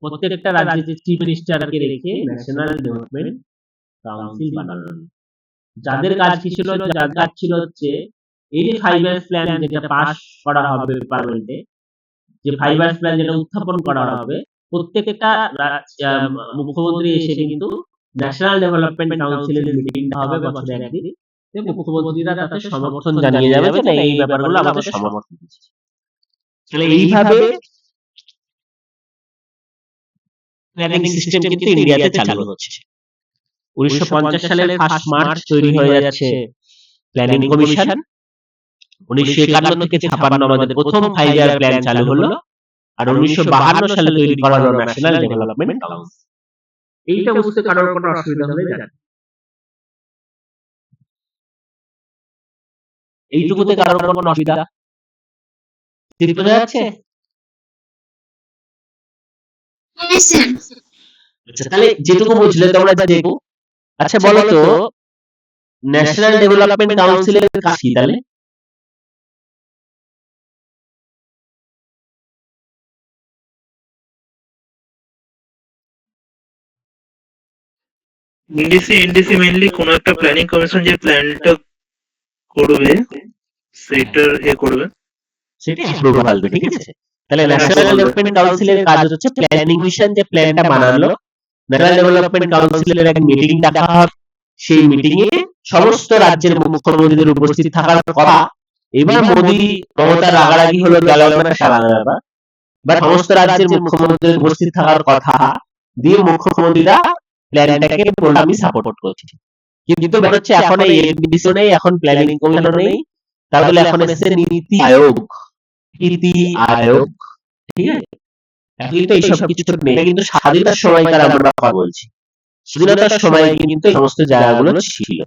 প্রত্যেকটা রাজ্যে চিফ মিনিস্টারকে রেখে ন্যাশনাল ডেভেলপমেন্ট কাউন্সিল বানানো হলো। যাদের কাজ কি ছিল? যার কাজ ছিল হচ্ছে এই যে 5 ইয়ার্স প্ল্যান যেটা পাস করা হবে পার্লামেন্টে, যে 5 ইয়ার্স প্ল্যান যেটা উত্থাপন করা হবে, প্রত্যেকটা মুখ্যমন্ত্রী এসে কিন্তু ন্যাশনাল ডেভেলপমেন্ট কাউন্সিলের মিটিংটা হবে বছরে একদিন, মুখ্যমন্ত্রীরা তাতে সমর্থন জানিয়ে যাবে যে এই ব্যাপারগুলো আমাদের সমর্থন দিচ্ছে। তাহলে এইভাবে প্ল্যানিং সিস্টেম কিন্তু ইন্ডিয়াতে চালু হচ্ছে। 1950 সালের 1 মার্চ তৈরি হয়ে যাচ্ছে প্ল্যানিং কমিশন। 1951 থেকে 56 আমাদের প্রথম 5 ইয়ার প্ল্যান চালু হলো। আর 1952 সালে তৈরি করা হলো ন্যাশনাল ডেভেলপমেন্ট কাউন্সিল। এইটা বুঝতে কারোর কোনো অসুবিধা হলে জানেন, এইটুকুতে কারোর কোনো অসুবিধা বোঝা যাচ্ছে? আচ্ছা তাহলে যেটুকু বুঝলে তোমরা দেখো। আচ্ছা বলো তো ন্যাশনাল ডেভেলপমেন্ট কাউন্সিলের কাজ কি তাহলে? এনডিসি মেইনলি কোন একটা প্ল্যানিং কমিশন যে প্ল্যানটা করবে সেটার করবে। সেটা অ্যাপ্রুভাল দেবে, ঠিক আছে? তাহলে ন্যাশনাল ডেভেলপমেন্ট কাউন্সিলের কাজ হচ্ছে প্ল্যানিং মিশন যে প্ল্যানটা বানালো, ন্যাশনাল ডেভেলপমেন্ট কাউন্সিলের এক মিটিং ডাকা হয়, সেই মিটিং এ সমস্ত রাজ্যের মুখ্যমন্ত্রীদের উপস্থিত থাকার কথা। এবার মোদী মমতা রাগারাগি হলো গেল না সারানোর ব্যাপার, বা সমস্ত রাজ্যের মুখ্যমন্ত্রীদের উপস্থিত থাকার কথা দিয়ে মুখ্যমন্ত্রীরা প্ল্যানটাকে বলল আমি সাপোর্ট করছি। কিন্তু ব্যাপার হচ্ছে এখন এই এনডিসি নেই, এখন প্ল্যানিং কমিশন নেই, তার বলে এখন এসেছে নীতি আয়োগ। ঠিক আছে? এখন কিন্তু এইসব কিছু নেই, এটা কিন্তু স্বাধীনতার সময়কার আমরা কথা বলছি। স্বাধীনতার সময় কিন্তু এই সমস্ত জায়গাগুলো ছিল,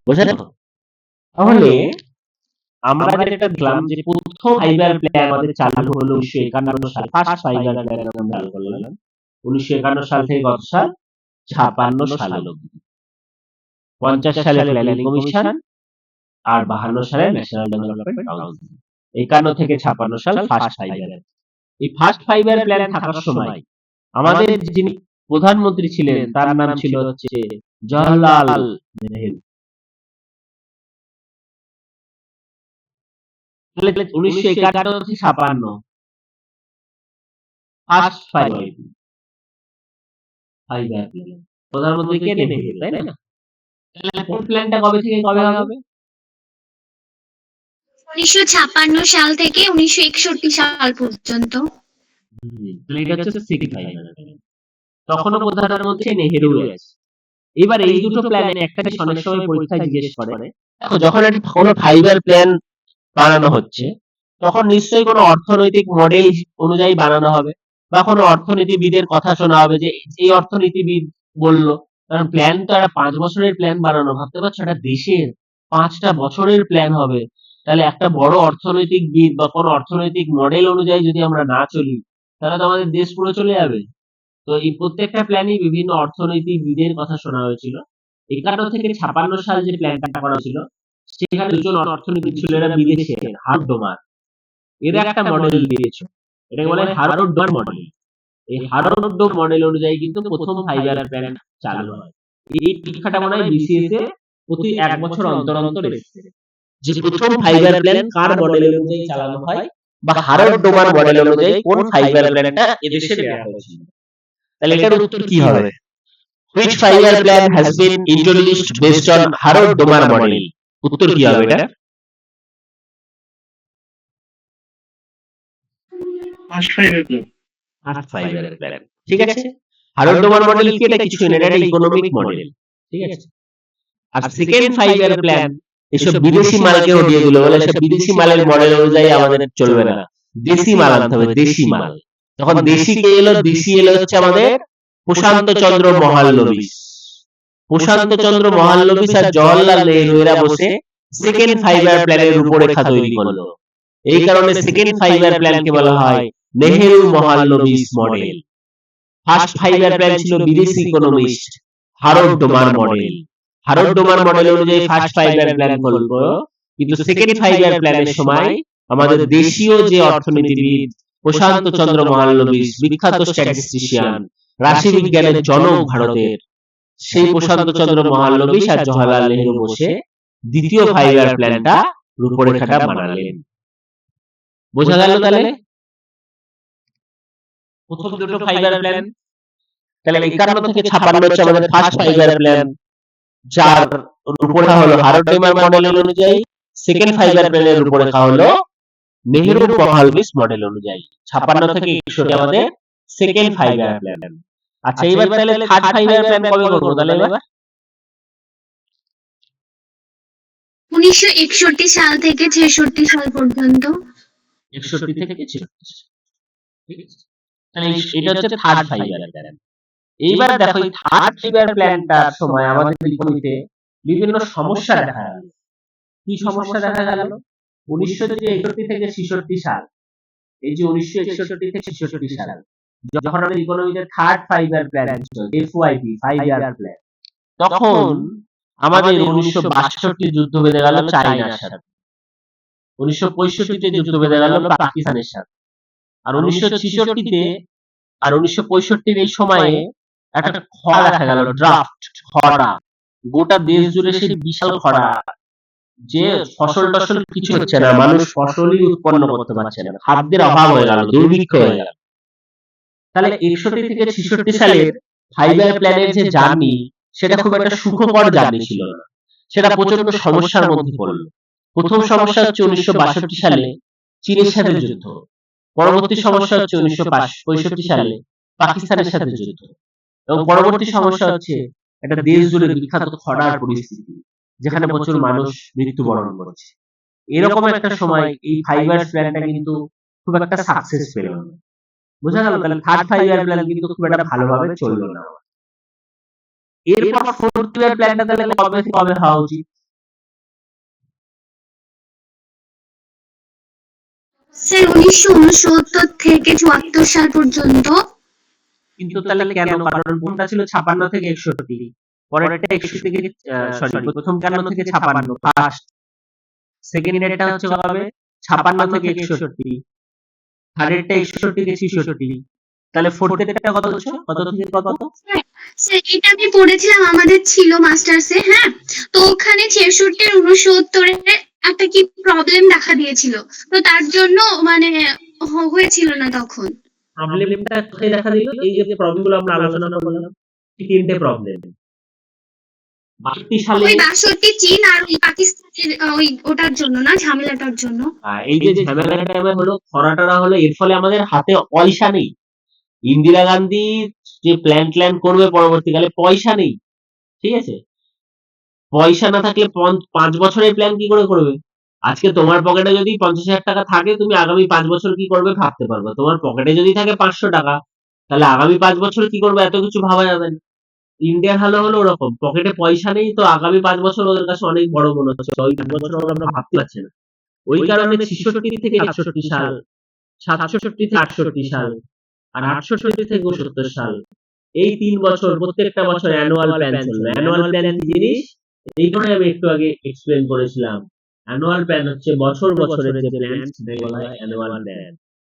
বুঝলেন? তাহলে আমরা যেটা দেখলাম যে প্রথম ফাইবার প্ল্যান আমাদের চালু হলো 1951 সাল, ফার্স্ট ফাইবার প্ল্যান আমরা চালু করলাম 1951 সাল থেকে গত সাল 56 সাল অবধি। 50 সালে প্ল্যানিং কমিশন আর 52 সালে ন্যাশনাল ডেভেলপমেন্ট কাউন্সিল। 51 থেকে 56 সাল ফার্স্ট ফাইবার। এই ফার্স্ট ফাইবার প্ল্যান থাকার সময় আমাদের যিনি প্রধানমন্ত্রী ছিলেন তার নাম ছিল হচ্ছে জওহরলাল নেহেরু। 1951 থেকে 56 ফার্স্ট ফাইবার প্ল্যান, প্রধানমন্ত্রী কে? নেহেরু, তাই না? তাহলে কোন প্ল্যানটা কবে থেকে কবে হবে? 1956 সাল থেকে 1961 সাল পর্যন্ত। এটা হচ্ছে সেকেন্ড ফাইবার প্ল্যান। তখনও প্রধানমন্ত্রী নেহেরু আছে। এবার এই দুটো প্ল্যানে একটা জিনিস অনেক সময় পরীক্ষায় জিজ্ঞেস করে, দেখো যখন কোনো ফাইবার প্ল্যান বানানো হচ্ছে তখন নিশ্চয়ই কোনো অর্থনৈতিক মডেল অনুযায়ী বানানো হবে, বা কোনো অর্থনীতিবিদের কথা শোনা হবে যে এই অর্থনীতিবিদ বললো। কারণ প্ল্যান তো একটা 5 বছরের প্ল্যান বানানো, ভাবতে পারছো একটা দেশের 5টা বছরের প্ল্যান হবে, তাহলে একটা বড় অর্থনৈতিকবিদ বা কোনো অর্থনৈতিক মডেল অনুযায়ী যদি আমরা না চলি তাহলে তো আমাদের দেশ পুরো চলে যাবে। তো এই প্রত্যেকটা প্ল্যানই বিভিন্ন অর্থনীতিবিদের কথা শোনা হয়েছিল। 51 থেকে 56 সাল যে প্ল্যানটা করা ছিল সেখানে দুজন অর্থনীতিবিদ ছিল, এরা বিদেশে, হার্ড ডোমার। এরা একটা মডেল দিয়েছে, এটাকে বলে হার্ড ডোমার মডেল। এই হার্ড ডোম মডেল অনুযায়ী কিন্তু প্রথম ফাইবার প্ল্যান চালু হয়। এই পরীক্ষাটা মনে হয় বিসিএস এ প্রতি 1 বছর অন্তর অন্তর এসেছে যে প্রথম ফাইবার প্ল্যান কার মডেল অনুযায়ী চালানো হয়, বা হার্ড ডোমার মডেল অনুযায়ী কোন ফাইবার প্ল্যানটা এদেশে দেওয়া হয়েছিল। তাহলে এটার উত্তর কি হবে? Which five-year plan has been introduced based on Harold Domar model? উত্তর কি হবে এটা? First fibre plan. First five year plan, ঠিক আছে? হারোল্ড ডোমার মডেল কি? এটা কিছু না, এটা ইকোনমিক মডেল, ঠিক আছে? আর সেকেন্ড ফাইভ-ইয়ার প্ল্যান এসব বিদেশি মালকেও দিয়ে দিল, বলে সব বিদেশি মালের মডেল অনুযায়ী আমাদের চলবে না, দেশি মাল আনতে হবে, দেশি মাল। তখন দেশি কে এলো? দেশি এলো হচ্ছে আমাদের প্রশান্ত চন্দ্র মহালনোবিস। প্রশান্ত চন্দ্র মহালনোবিস আর জওহরলাল নেহেরু এরা বসে সেকেন্ড ফাইভ-ইয়ার প্ল্যানের রূপরেখা তৈরি করলো। এই কারণে সেকেন্ড ফাইভ-ইয়ার প্ল্যানকে বলা হয় Nehru Mahalanobis model. First five year plan ছিল বিদেশি economist Harold Domar model. Harold Domar model অনুযায়ী ফার্স্ট ফাইভ-ইয়ার প্ল্যান করলো, কিন্তু সেকেন্ড ফাইভ-ইয়ার প্ল্যানের সময় আমাদের দেশীয় যে অর্থনীতিবিদ প্রশান্ত চন্দ্র মহালনোবিস, বিখ্যাত স্ট্যাটিস্টিশিয়ান, রাশি বিজ্ঞানের জনক ভারতের, সেই প্রশান্ত চন্দ্র মহালনোবিস আর জওহরলাল নেহেরু বসে দ্বিতীয় ফাইভ-ইয়ার প্ল্যানটা রূপরেখাটা বানালেন। বোঝা গেল? তাহলে প্রথম দুটো ফাইভ-ইয়ার প্ল্যান, তাহলে 51 থেকে 56 হচ্ছে আমাদের ফার্স্ট ফাইভ-ইয়ার প্ল্যান, যার রূপরেখা হলো হারোল্ড ডোমার মডেল অনুযায়ী। সেকেন্ড ফাইভ-ইয়ার প্ল্যানের রূপরেখা হলো নেহেরু মহালনোবিস মডেল অনুযায়ী। 56 থেকে 61 আমাদের সেকেন্ড ফাইভ-ইয়ার প্ল্যান। আচ্ছা, এবার তাহলে থার্ড ফাইভ-ইয়ার প্ল্যান কবে করব? তাহলে এবার 1961 সাল থেকে 66 সাল পর্যন্ত। 61 থেকে 66, ঠিক আছে? তাহলে এটা হচ্ছে থার্ড ফাইভ-ইয়ার প্ল্যান। এইবার দেখো এই থার্ড ফাইভ-ইয়ার প্ল্যানটার সময় আমাদের ইকোনমিতে বিভিন্ন সমস্যা দেখা গেল। কি সমস্যা দেখা গেল? 1961 থেকে 66 সাল, এই যে 1961 থেকে 66 সাল যখন আমাদের ইকোনমিতে থার্ড ফাইভ-ইয়ার প্ল্যান ছিল, এফওয়াইপি ফাইভ-ইয়ার প্ল্যান, তখন আমাদের 1962 যুদ্ধ বেঁধে গেল চায়নার সাথে, 1965 যুদ্ধ বেঁধে গেল পাকিস্তানের সাথে, আর 1966 আর 1965 এই সময়ে একটা খরা দেখা গেল, ড্রাফট, খরা, গোটা দেশ জুড়ে সেই বিশাল খরা, যে ফসল টসল কিছু হচ্ছে না, মানুষ ফসলই উৎপন্ন করতে পারছে না, খাদ্যের অভাব হয়ে গেল, দুর্ভিক্ষ হয়ে গেল। তাহলে 61 থেকে 66 সালের 5-year প্ল্যানের যে জার্নি, সেটা খুব একটা সুখকর জার্নি ছিল না, সেটা প্রচন্ড সমস্যার মধ্যে পড়লো। প্রথম সমস্যা হচ্ছে 1962 সালে চীনের সাথে যুদ্ধ, পরবর্তী সমস্যা হচ্ছে 1965 সালে পাকিস্তানের সাথে যুদ্ধ, এবং পরবর্তী সমস্যা হচ্ছে একটা দেশ জুড়ে বিখ্যাত খরার পরিস্থিতি, যেখানে প্রচুর মানুষ মৃত্যুবরণ করছে। এরকম একটা সময় এই 5-year প্ল্যানটা কিন্তু খুব একটা সাকসেস পেল না। বোঝা গেল? তাহলে থার্ড 5-year প্ল্যান কিন্তু খুব একটা ভালোভাবে চললো না। এরপর 4th year প্ল্যানটা তাহলে কবে থেকে কবে হওয়া উচিত? স্যার 1969 থেকে 74 সাল পর্যন্ত। কিন্তু তাহলে কেন? কারণ কোনটা ছিল 56 থেকে 61, পরেরটা 61 থেকে সরি, প্রথম 51 থেকে 56 ফার্স্ট, সেকেন্ড এটা হচ্ছে কবে? 56 থেকে 61, থার্ডেরটা 61 থেকে 66, তাহলে ফোর্থ এরটা কত হচ্ছে? কত থেকে কত? স্যার এটা আমি পড়েছিলাম, আমাদের ছিল মাস্টার্সে। হ্যাঁ, তো ওখানে 66 69 একটা কি প্রবলেম দেখা দিয়েছিল, তো তার জন্য মানে হয়েছিল না তখন। প্রবলেমটা কোথায় দেখা দিল? এই যে প্রবলেমগুলো আমরা আলোচনা করলাম, এই তিনটে প্রবলেম। 62 সালে ওই 62 চীন আর ওই পাকিস্তানের ওই ওটার জন্য না, ঝামেলাটার জন্য। এই যে ঝামেলাটা এবার হলো, খরাটা হলো, এর ফলে আমাদের হাতে পয়সা নেই। ইন্দিরা গান্ধী যে প্ল্যান করবে পরবর্তীকালে, পয়সা নেই, ঠিক আছে? পয়সা না থাকলে 5 বছরের প্ল্যান কি করে করবে? আজকে তোমার পকেটে যদি 50,000 টাকা থাকে, তুমি আগামী 5 বছর কি করবে ভাবতে পারবে। তোমার পকেটে যদি থাকে 500 টাকা, তাহলে আগামী 5 বছর কি করবে এত কিছু ভাবা যাবে না। ইন্ডিয়ার হাল হলো ওরকম, পকেটে পয়সা নেই, তো আগামী 5 বছর ওদের কাছে অনেক বড় মনে হচ্ছে, ওই 5 বছর আমরা ভাবতে পারছি না। ওই কারণে 66 থেকে 68 সাল, 67 থেকে 68 সাল, আর 68 থেকে 69 সাল, এই 3 বছর প্রত্যেকটা বছর অ্যানুয়াল প্ল্যান চলবে। অ্যানুয়াল প্ল্যান কি জিনিস? এই জন্য আমি একটু আগে এক্সপ্লেন করেছিলাম। অ্যানুয়াল প্ল্যান হচ্ছে বছর বছরের যে প্ল্যান, সেটাকে বলা হয় অ্যানুয়াল প্ল্যান।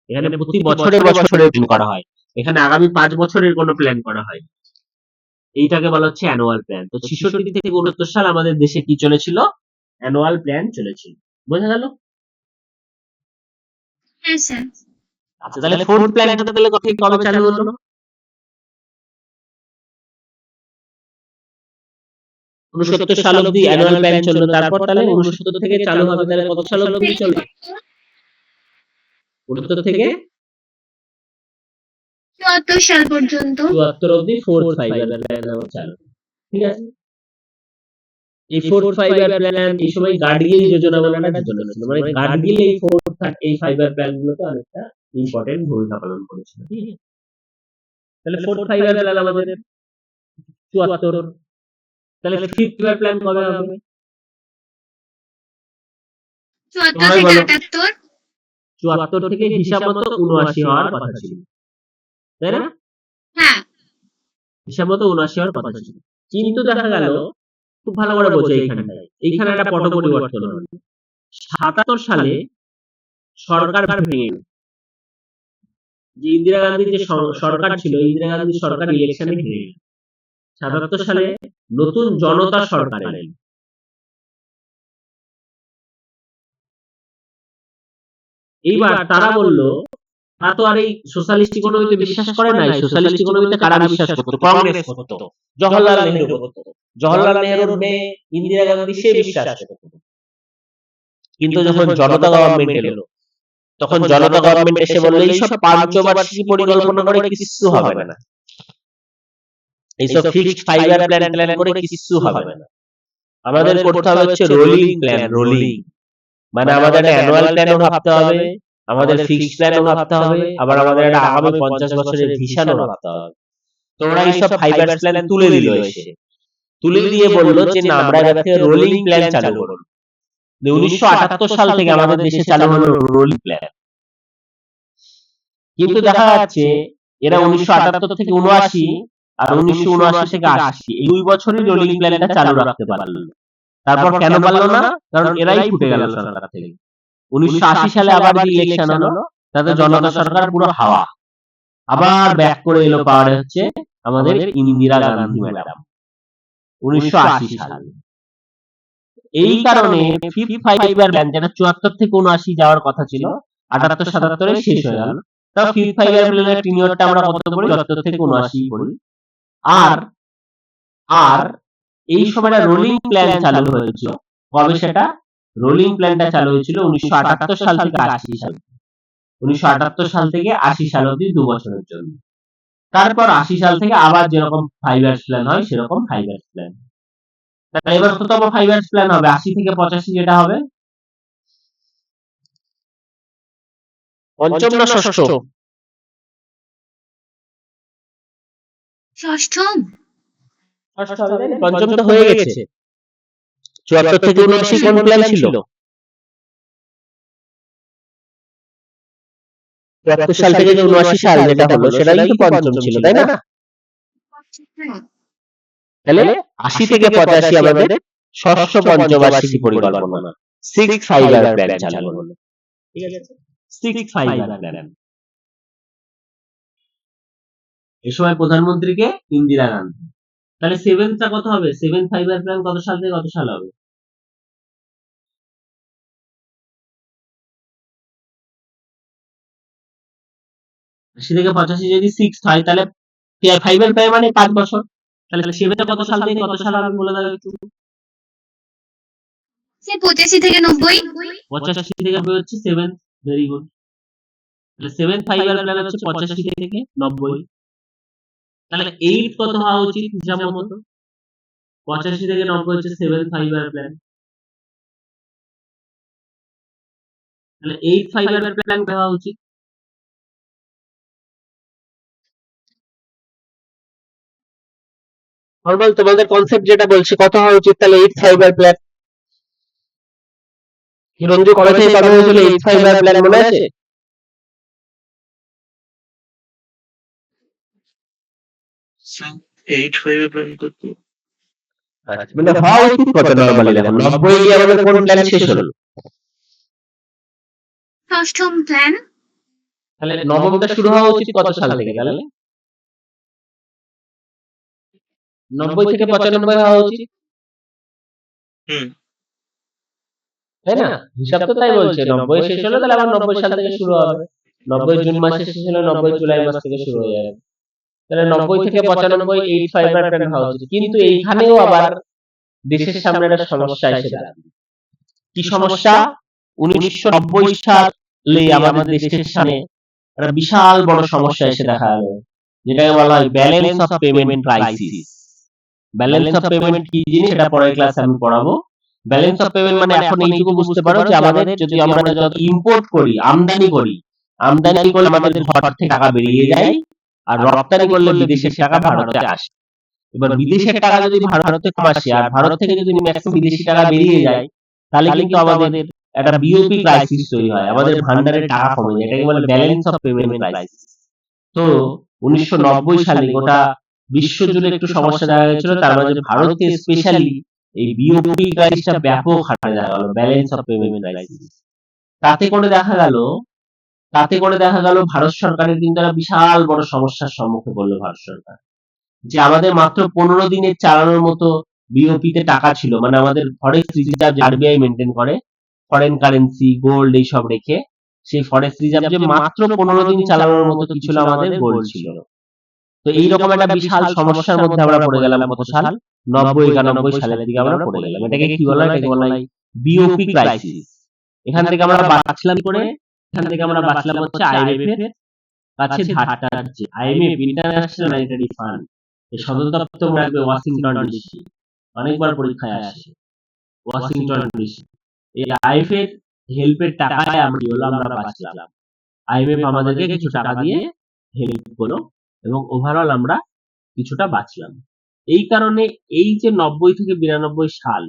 এখানে প্রতি বছরে বছরে প্ল্যান করা হয়, এখানে আগামী 5 বছরের কোনো প্ল্যান করা হয়, এইটাকে বলা হচ্ছে অ্যানুয়াল প্ল্যান। তো 66 থেকে 69 সাল আমাদের দেশে কি চলেছিল? অ্যানুয়াল প্ল্যান চলেছিল। বোঝা গেল? হ্যাঁ স্যার। আচ্ছা, তাহলে ফোর্থ প্ল্যানটা তাহলে কবে চালু হলো? 69 সাল অবধি অ্যানুয়াল প্ল্যান চললো, তারপর তাহলে 69 থেকে চালু হবে, তাহলে কত সাল অবধি চলবে? 69 থেকে 74 সাল পর্যন্ত। 74 অবধি 4th 5-year প্ল্যান আমার চালু, ঠিক আছে? এই 4th 5-year প্ল্যান এই সময় গাডগিল যোজনা বলে একটা যোজনা ছিল, মানে গাডগিল এই 5-year প্ল্যান গুলোতে অনেকটা ইম্পর্টেন্ট ভূমিকা পালন করেছিল, ঠিক আছে? তাহলে 4th 5-year প্ল্যান আমাদের 74, তাহলে 5th year প্ল্যান কবে হবে? 74 থেকে 78। 74 থেকে হিসাব মতো 79 হওয়ার কথা ছিল, তাই না? হ্যাঁ, হিসাব মতো 79 হওয়ার কথা ছিল, কিন্তু দেখা গেল, খুব ভালো করে বোঝো এইখানে একটা পট পরিবর্তন হলো। 77 সালে সরকার ভেঙে গেল, যে ইন্দিরা গান্ধীর যে সরকার ছিল, ইন্দিরা গান্ধীর সরকার ইলেকশনে হেরে গেল। 77 সালে নতুন জনতা সরকার এলো। এইবার তারা বলল, তারা তো আর এই সোশ্যালিস্ট ইকোনমিতে বিশ্বাস করে নাই। সোশ্যালিস্ট ইকোনমিতে কারা বিশ্বাস করতো? কংগ্রেস করতো, জওহরলাল নেহেরু করতো। জওহরলাল নেহেরুর মেয়ে ইন্দিরা গান্ধী সে বিশ্বাস করতো। কিন্তু যখন জনতা গভর্নমেন্ট এলো, তখন জনতা গভর্নমেন্ট এসে বললো, এইসব পঞ্চবার্ষিকী পরিকল্পনা করে কিছু হবে না, এইসব ফিক্সড 5-year প্ল্যান করে কিছু হবে না, আমাদের করতে হবে হচ্ছে রোলিং প্ল্যান। রোলিং মানে আমাদের একটা অ্যানুয়াল প্ল্যানও ভাবতে হবে, আমাদের ফিক্সড প্ল্যানও ভাবতে হবে, আবার আমাদের একটা আগামী 50 বছরের ভিশনও ভাবতে হবে। তো ওরা এইসব 5-year প্ল্যান তুলে দিল, এসে তুলে দিয়ে বললো যে না, আমরা এবার থেকে রোলিং প্ল্যান চালু করব। 1978 সাল থেকে আমাদের দেশে চালু হলো রোলিং প্ল্যান। কিন্তু দেখা যাচ্ছে এরা 1978 থেকে 79 আর 1979 থেকে 80 এই 2 বছরই রোলিং প্ল্যানটা চালু রাখতে পারলো। তারপর কেন পারলো না? কারণ এরাই ফুটে গেল সরকার থেকে। 1980 সালে আবার যে ইলেকশন হলো, তাতে জনতা সরকার পুরো হাওয়া, আবার ব্যাক করে এলো পাওয়ারে হচ্ছে আমাদের ইন্দিরা গান্ধী ম্যাডাম 1980 সাল। এই কারণে ফিফথ ফাইভ-ইয়ার প্ল্যান যেটা 74 থেকে 79 যাওয়ার কথা ছিল 78-77 শেষ হয়ে গেল। তাও ফিফথ ফাইভ-ইয়ার প্ল্যানের টেনিয়রটা আমরা কত পড়ি? 74 থেকে 79 পড়ি। আর এই সময়টা রোলিং প্ল্যান চালু হয়েছিল। কবে সেটা? রোলিং প্ল্যানটা চালু হয়েছিল 1978 সাল থেকে 80 সাল। 1978 সাল থেকে 80 সাল অবধি 2 বছরের জন্য। তারপর 80 সাল থেকে আবার যেরকম 5 ইয়ার্স প্ল্যান হয় সেরকম 5 ইয়ার্স প্ল্যান। তাহলে এবার কততম 5 ইয়ার্স প্ল্যান হবে? 80 থেকে 85 যেটা হবে। পঞ্চম না ষষ্ঠ? ষষ্ঠম। ষষ্ঠ হবে, তাই না? পঞ্চম তো হয়ে গেছে। 74 থেকে 79 কোন প্ল্যান ছিল? 74 সাল থেকে 79 সাল যেটা হলো সেটাই কিন্তু পঞ্চম ছিল, তাই না? তাহলে 80 থেকে 85 আমাদের ষষ্ঠ পঞ্চবার্ষিকী পরিকল্পনা, 6 5-ইয়ার প্ল্যান চালু হলো। ঠিক আছে, 6 5-ইয়ার প্ল্যান। এই সময় প্রধানমন্ত্রীকে ইন্দিরা গান্ধী। তাহলে 7টা কত হবে? 7 5-ইয়ার প্ল্যান কত সাল থেকে কত সাল হবে? আশি থেকে 85 যদি 6 হয় তাহলে 5-এর প্ল্যান মানে 5 বছর। তাহলে 7টা কত সাল থেকে কত সাল হবে বলে দাও একটু। 85 থেকে 90। 85 থেকে 90 হচ্ছে 7। Very good. তাহলে 7 5-ইয়ার প্ল্যান হচ্ছে 85 থেকে 90। তাহলে 8 কত হওয়া উচিত হিসাব মতো? 85 থেকে 90 হচ্ছে 7 5-ইয়ার প্ল্যান। তাহলে 8 5-ইয়ার প্ল্যান হওয়া উচিত। নরমাল তোমাদের কনসেপ্ট যেটা বলছি কত হওয়া উচিত তাহলে 8 5-ইয়ার প্ল্যান? হিরঞ্জু কবে থেকে কবে হয়েছিল 8 5-ইয়ার প্ল্যান মনে আছে? 8-5 এর প্ল্যান কত? মানে হওয়া উচিত কত নরমালি? দেখো 90 গিয়ে আমাদের কোন প্ল্যান শেষ হলো? ষষ্ঠম প্ল্যান। তাহলে নবমটা শুরু হওয়া উচিত কত সাল থেকে? তাহলে 90 থেকে 95 হওয়া উচিত, তাই না? হিসাব তো তাই বলছে। 90 শেষ হলো তাহলে আবার 90 সাল থেকে শুরু হবে। 90 জুন মাসে শেষ হলো, 90 জুলাই মাস থেকে শুরু হয়ে যাবে। তাহলে 90 থেকে 95 8 5-ইয়ার প্ল্যান হওয়া উচিত। কিন্তু এইখানেও আবার দেশের সামনে একটা সমস্যা এসে দাঁড়ায়। কি সমস্যা? 1990 সালে আমাদের দেশের সামনে একটা বিশাল বড় সমস্যা এসে দেখা গেল, যেটাকে বলা হয় balance of payment crisis. Balance of payment কি জিনিস এটা পরের ক্লাসে আমি পড়াবো। ব্যালেন্স অফ পেমেন্ট মানে এখন এইটুকু বুঝতে পারো যে আমাদের যদি আমরা যত ইম্পোর্ট করি, আমদানি করলে আমাদের ঘর থেকে টাকা বেরিয়ে যায়, আর রপ্তানি করলে বিদেশের টাকা ভারতে আসে। এবার বিদেশের টাকা যদি ভারতে কম আসে আর ভারত থেকে যদি ম্যাক্সিমাম বিদেশি টাকা বেরিয়ে যায়, তাহলে কিন্তু আমাদের একটা বিওপি ক্রাইসিস তৈরি হয়, আমাদের ভান্ডারে টাকা কমে যায়। এটাকে বলে ব্যালেন্স অফ পেমেন্ট ক্রাইসিস। তো 1990 সালে গোটা বিশ্ব জুড়ে একটু সমস্যা দেখা গেছিল, তার মাঝে ভারতে স্পেশালি এই বিওপি ক্রাইসিসটা ব্যাপক হারে দেখা গেল, ব্যালেন্স অফ পেমেন্ট ক্রাইসিস। তাতে করে দেখা গেল ভারত সরকারের কিন্তু একটা বিশাল বড় সমস্যার সম্মুখীন করলো ভারত সরকার, যে আমাদের মাত্র 15 দিনের চালানোর মতো বিওপি তে টাকা ছিল। মানে আমাদের ফরেক্স রিজার্ভ আরবিআই মেনটেন করে, ফরেন কারেন্সি, গোল্ড এইসব রেখে সেই ফরেক্স রিজার্ভ যে মাত্র 15 দিন চালানোর মতো কি ছিল? আমাদের গোল্ড ছিল। তো এইরকম একটা বিশাল সমস্যার মধ্যে আমরা পড়ে গেলাম। কত সাল? 90-91 সালের দিকে আমরা পড়ে গেলাম। এটাকে কি বলা হয়? এটাকে বলা হয় বিওপি ক্রাইসিস। এখান থেকে আমরা বাঁচলাম করে, এখান থেকে আমরা বাঁচলাম হচ্ছে আইএমএফ এর কাছে ধারটা আছে। আইএমএফ ইন্টারন্যাশনাল মনিটারি ফান্ড, এই সদর দপ্তর রাখবে ওয়াশিংটন ডিসি। অনেকবার পরীক্ষায় আসে ওয়াশিংটন ডিসি। এই আইএমএফ এর হেল্পের টাকায় আমরা বাঁচলাম। আইএমএফ আমাদেরকে কিছু টাকা দিয়ে হেল্প করলো এবং ওভারঅল আমরা কিছুটা বাঁচলাম। এই কারণে এই যে 90 থেকে 92 সাল,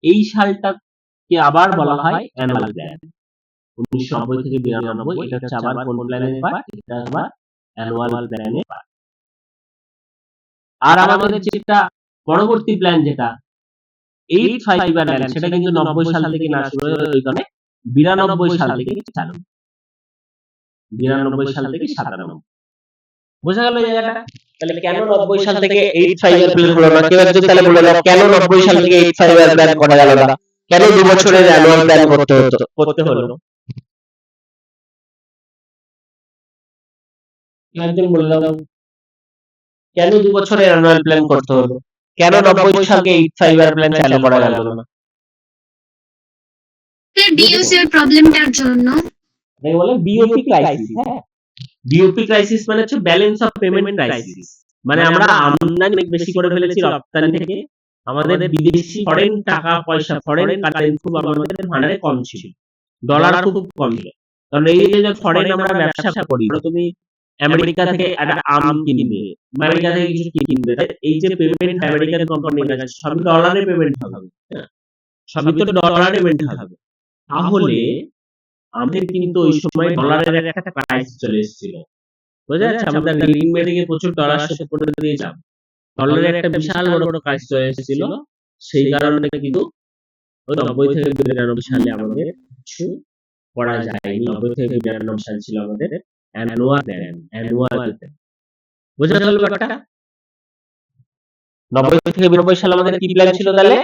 এই সালটাকে আবার বলা হয় অ্যানুয়াল প্ল্যান। 1990 থেকে 92 এটা হচ্ছে আবার কোন প্ল্যানের পার্ট? এটা আবার অ্যানুয়াল প্ল্যানের পার্ট। আর আমাদের যেটা পরবর্তী প্ল্যান যেটা 8 5-ইয়ার প্ল্যান, সেটা কিন্তু 90 সাল থেকে না শুরু হয়ে ওইখানে 92 সাল থেকে চালু। 92 সাল থেকে 97। বোঝা গেল এই জায়গাটা? তাহলে কেন 90 সাল থেকে 85 এর প্ল্যান হলো না? কেউ একজন তাহলে বলে দাও কেন 90 সাল থেকে 85 এর প্ল্যান করা গেল না? কেন 2 বছরের অ্যানুয়াল প্ল্যান করতে হলো? কেউ একজন বলে দাও কেন 2 বছরের অ্যানুয়াল প্ল্যান করতে হলো? কেন 90 সাল থেকে 85 এর প্ল্যান চালু করা গেল না? ডিওসি এর প্রবলেমটার জন্য। এটাকে বলে বিওপি ক্রাইসিস। হ্যাঁ, বিওপি ক্রাইসিস মানে হচ্ছে ব্যালেন্স অফ পেমেন্ট ক্রাইসিস। মানে আমরা আমদানি অনেক বেশি করে ফেলেছি রপ্তানি থেকে, আমাদের বিদেশি ফরেন টাকা পয়সা ফরেন কারেন্সি আমাদের ভান্ডারে কম ছিল, ডলার খুব কম ছিল। কারণ এই যে ফরেন আমরা ব্যবসা করি, ধরো তুমি আমেরিকা থেকে একটা আম কিনবে, আমেরিকা থেকে কিছু কিনবে, এই যে পেমেন্ট আমেরিকান কোম্পানির কাছে সবই ডলারে পেমেন্ট হবে, সবই তো ডলারে পেমেন্ট হবে। তাহলে আমাদের কিন্তু ওই সময় ডলারের একটা ক্রাইসিস চলে এসেছিল, বোঝা যাচ্ছে? আমাদের ঋণ বেড়ে গিয়ে প্রচুর ডলার সাথে করে দিয়েছিলাম, ডলারের একটা বিশাল বড় ক্রাইসিস চলে এসেছিল। সেই কারণে কিন্তু ওই 90 থেকে 92 সালে আমাদের কিছু করা যায়নি। 90 থেকে 92 সাল ছিল আমাদের অ্যানুয়াল প্ল্যান। বোঝা গেল ব্যাপারটা? 90 থেকে 92 সালে আমাদের কি প্ল্যান ছিল তাহলে?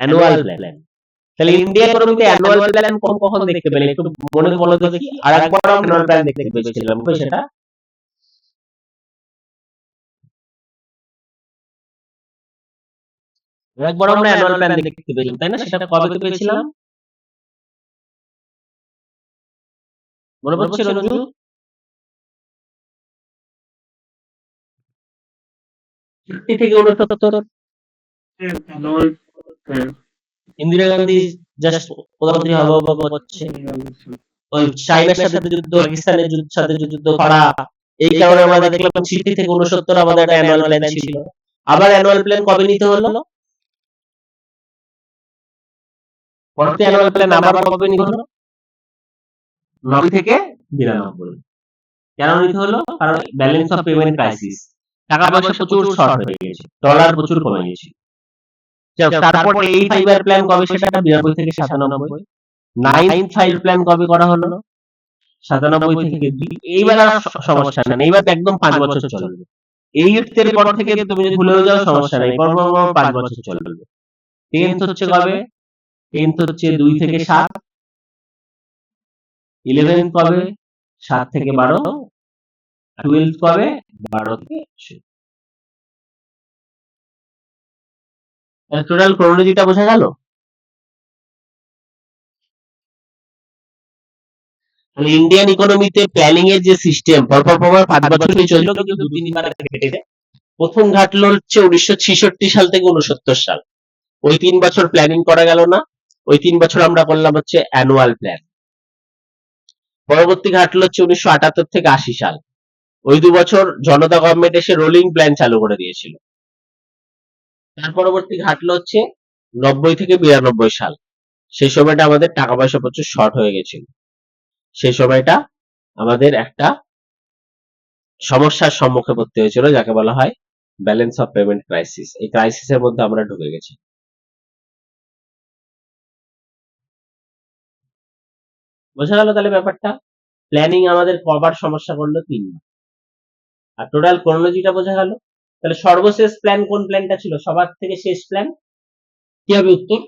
Annual plan. তাহলে ইন্ডিয়া ইকোনমিতে অ্যানুয়াল প্ল্যান কখন দেখতে পেলে একটু মনে বলো তো দেখি। আর একবার অ্যানুয়াল প্ল্যান দেখতে পেয়েছিলাম কই সেটা? একবার আমরা অ্যানুয়াল প্ল্যান দেখতে পেয়েছিলাম, তাই না? সেটা কবে পেয়েছিলাম মনে পড়ছে রঞ্জু? থেকে 69 ইন্দিরা গান্ধী জাস্ট প্রধানমন্ত্রী হওয়া হচ্ছে, ওই চাইনার সাথে যুদ্ধ, পাকিস্তানের সাথে যুদ্ধ করা, এই কারণে আমরা দেখলাম 60 থেকে 69 আমাদের একটা অ্যানুয়াল প্ল্যান ছিল। আবার অ্যানুয়াল প্ল্যান কবে নিতে হলো? পরবর্তী অ্যানুয়াল প্ল্যান আবার কবে নিতে হলো? 90 থেকে 92। কেন নিতে হলো? কারণ ব্যালেন্স অফ পেমেন্ট ক্রাইসিস, টাকা পয়সা প্রচুর শর্ট হয়ে গেছে, ডলার প্রচুর কমে গেছে। তারপর এই 5 এর প্ল্যান কবে? সেটা 92 থেকে 97। 9 প্ল্যান কবে করা হলো? 97 থেকে 2। এইবার আর সমস্যা নেই, এইবার একদম 5 বছর চলবে। এই এর পর থেকে তুমি যদি ভুলেও যাও সমস্যা নেই, পর 5 বছর চলবে। 10th হচ্ছে কবে? 10th হচ্ছে 2 থেকে 7। 11th কবে? 7 থেকে 12। 12th কবে? 12 থেকে 16। টোটাল ক্রোনোলজিটা বোঝা গেল? ইন্ডিয়ান ইকোনমিতে প্ল্যানিং এর যে সিস্টেম পরপর 5 বছরই চললো, কিন্তু 2-3 বার কেটে যায়। প্রথম ঘাটলো হচ্ছে 1966 সাল থেকে 69 সাল, ওই 3 বছর প্ল্যানিং করা গেল না, ওই 3 বছর আমরা করলাম হচ্ছে অ্যানুয়াল প্ল্যান। পরবর্তী ঘাটলো হচ্ছে 1978 থেকে 80 সাল, ওই 2 বছর জনতা গভর্নমেন্ট এসে রোলিং প্ল্যান চালু করে দিয়েছিল। তার পরবর্তী ঘাটলো হচ্ছে 90 থেকে 92 সাল, সেই সময়টা আমাদের টাকা পয়সা প্রচুর শর্ট হয়ে গেছিল, সেই সময়টা আমাদের একটা সমস্যার সম্মুখে পড়তে হয়েছিল, যাকে বলা হয় ব্যালেন্স অফ পেমেন্ট ক্রাইসিস। এই ক্রাইসিসের মধ্যে আমরা ঢুকে গেছি। বোঝা গেল তাহলে ব্যাপারটা? প্ল্যানিং আমাদের কবার সমস্যা করলো? 3 বার। আর টোটাল ক্রোনোলজিটা বোঝা গেল? তাহলে সর্বশেষ প্ল্যান কোন প্ল্যানটা ছিল? সবার থেকে শেষ প্ল্যান কি হবে উত্তর?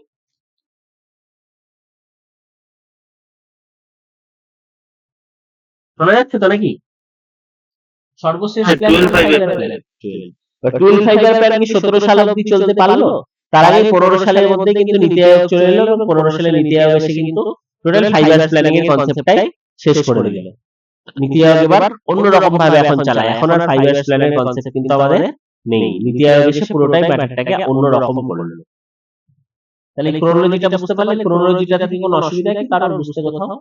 শোনা যাচ্ছে তো নাকি? সর্বশেষ প্ল্যান 12 এর প্ল্যান কি 17 সাল অবধি চলতে পারলো? তার আগে 15 সালের মধ্যে কিন্তু নীতি আয়োগ চলে এলো এবং 15 সালে নীতি আয়োগ এসে কিন্তু টোটাল 5 ইয়ার্স প্ল্যানিং এর কনসেপ্টটাই শেষ করে দিল। নীতি আয়োগ এবার অন্যরকম ভাবে এখন চালায়, এখন আর 5 ইয়ার্স প্ল্যানের কনসেপ্ট কিন্তু আমাদের নেই। নীতি আয়োগ এসে পুরোটাই ম্যাটারটাকে অন্যরকম করলো। তাহলে ক্রোনোলজিটা বুঝতে পারলে? ক্রোনোলজিটাতে কি কোনো অসুবিধা কি কারণ বুঝতে কোথাও?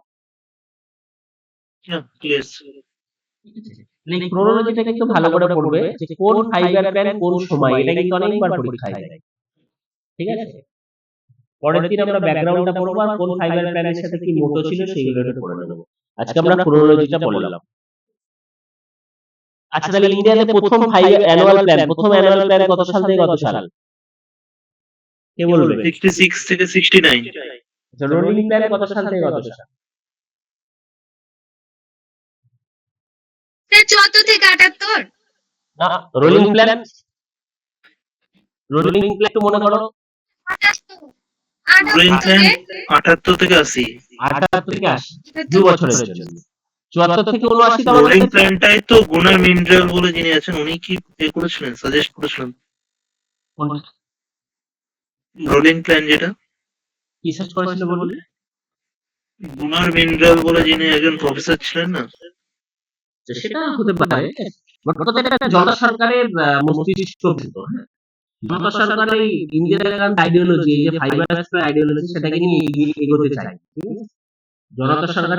ক্রোনোলজিটা কিন্তু ভালো করে পড়বে যে কোন 5 ইয়ার প্ল্যান কোন সময়, এটা কিন্তু অনেকবার পরীক্ষায় যায়, ঠিক আছে? পরের দিন আমরা ব্যাকগ্রাউন্ডটা পড়বো আর কোন 5 ইয়ার প্ল্যানের সাথে কি মোটো ছিল সেইগুলো একটু পড়ে নেব। আজকে আমরা ক্রোনোলজিটা পড়লাম। আচ্ছা, তাহলে ইন্ডিয়াতে প্রথম 5 অ্যানুয়াল প্ল্যান, প্রথম অ্যানুয়াল প্ল্যান কত সাল থেকে কত সাল কে বলবে? 66 থেকে 69। আচ্ছা, রোলিং প্ল্যান কত সাল থেকে কত সাল? থেকে 78? না, রোলিং প্ল্যান একটু মনে করো। 78 রোলিং প্ল্যান থেকে 78 থেকে 80। 78 থেকে 80 2 বছরের জন্য। 74 থেকে 79 তো রোলিং আমাদের প্ল্যানটাই তো গুনার মিনরাল বলে যিনি আছেন উনি কি করেছিলেন, সাজেস্ট করেছিলেন রোলিং প্ল্যান যেটা? কি সার্চ করেছিল বলুন? গুনার মিনরাল বলে যিনি একজন প্রফেসর ছিলেন না? সেটা হতে পারে, বাট ওটা একটা জনতা সরকারের মস্তিষ্ক ভূত। হ্যাঁ, জনতা সরকার এই ইন্দিরা গান্ধী আইডিওলজি, এই যে ফাইবার আইডিওলজি, সেটাকে নিয়ে এগোতে চায়। ঠিক আছে? জনতা সরকার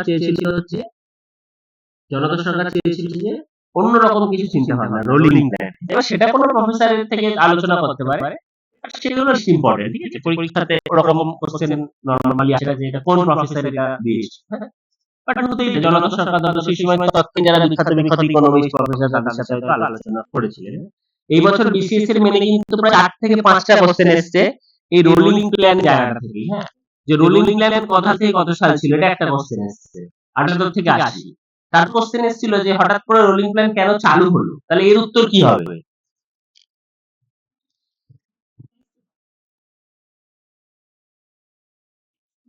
চেয়েছিল যে অন্যরকম কিছু চিন্তা ভাবনা, রোলিং প্ল্যান। এবার সেটা কোনো প্রফেসরের থেকে আলোচনা করতে পারে, সেগুলো ইম্পর্টেন্ট। ঠিক আছে, পরীক্ষাতে ওরকম কোশ্চেন নরমালি আসে যে এটা কোন প্রফেসর এটা দিয়েছে। বাট হতেই জনতা সরকার দপ্তর সেই সময় তৎকালীন যারা বিখ্যাত ইকোনমিস্ট প্রফেসর তাদের সাথে হয়তো আলোচনা করেছিলেন। এই বছর বিসিএস এর মেনে কিন্তু প্রায় 8 থেকে 5টা কোশ্চেন এসেছে এই রোলিং প্ল্যান জায়গাটা থেকে। হ্যাঁ, যে রোলিং প্ল্যানের কথা থেকে কত সাল ছিল, এটা একটা কোশ্চেন এসেছে 78 থেকে 80। তার কোশ্চেন এসেছিল যে হঠাৎ করে রোলিং প্ল্যান কেন চালু হলো, তাহলে এর উত্তর কি হবে?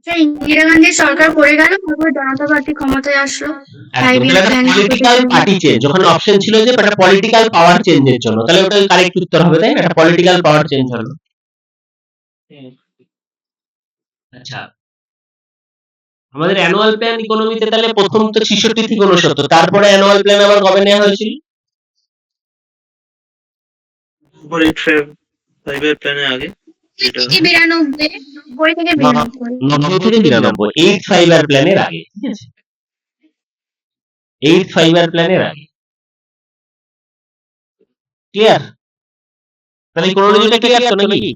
ইন্দিরা গান্ধীর সরকার পড়ে গেল, তারপর জনতা পার্টি ক্ষমতায় আসলো। পলিটিক্যাল পার্টি চেঞ্জ, ওখানে অপশন ছিল যে একটা পলিটিক্যাল পাওয়ার চেঞ্জের জন্য, তাহলে ওটা কারেক্ট উত্তর হবে, তাই না? একটা পলিটিক্যাল পাওয়ার চেঞ্জ হলো। আচ্ছা, আমাদের অ্যানুয়াল প্ল্যান ইকোনমিতে তাহলে প্রথম তো 66 থেকে 69, তারপরে অ্যানুয়াল প্ল্যান আবার কবে নেওয়া হয়েছিল? 485 এর প্ল্যানের আগে। এটা 92, 90 থেকে 92। 90 থেকে 92, 85 এর প্ল্যানের আগে। ঠিক আছে, 85 এর প্ল্যানের আগে। ক্লিয়ার? তাহলে ইকোনমিটা ক্লিয়ার তো নাকি?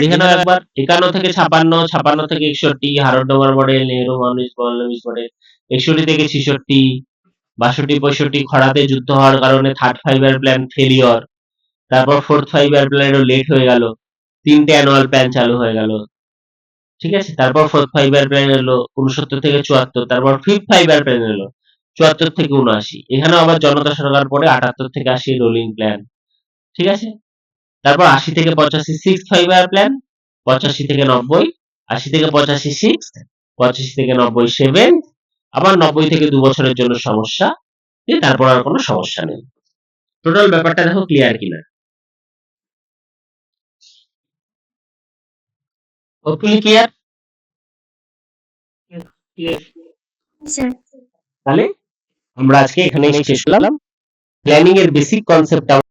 দেখে নাও একবার 51 থেকে 56, 56 থেকে 61, হারডোমার মডেল, নেহরু মডেল, 61 থেকে 66, 62, 65 খরাতে যুদ্ধ হওয়ার কারণে থার্ড ফাইবার প্ল্যান ফেলিওর। তারপর ফোর্থ ফাইবার প্ল্যানও লেট হয়ে গেল, 3টে অ্যানুয়াল প্ল্যান চালু হয়ে গেল। ঠিক আছে, তারপর ফোর্থ ফাইবার প্ল্যান এলো 69 থেকে 74, তারপর ফিফথ ফাইবার প্ল্যান এলো 74 থেকে 79। এখানেও আবার জনতা সরকার পরে 78 থেকে 80 রোলিং প্ল্যান। ঠিক আছে, তারপর 80 থেকে 85 সিক্স ফাইবার প্ল্যান, 85 থেকে 90, 80 থেকে 85 সিক্স, 85 থেকে 90 সেভেন, আবার 90 থেকে 2 বছরের জন্য সমস্যা, তারপর আর কোনো সমস্যা নেই। টোটাল ব্যাপারটা দেখো ক্লিয়ার কিনা। Hopefully clear. তাহলে আমরা আজকে এখানেই শেষ করলাম। প্ল্যানিং এর বেসিক কনসেপ্ট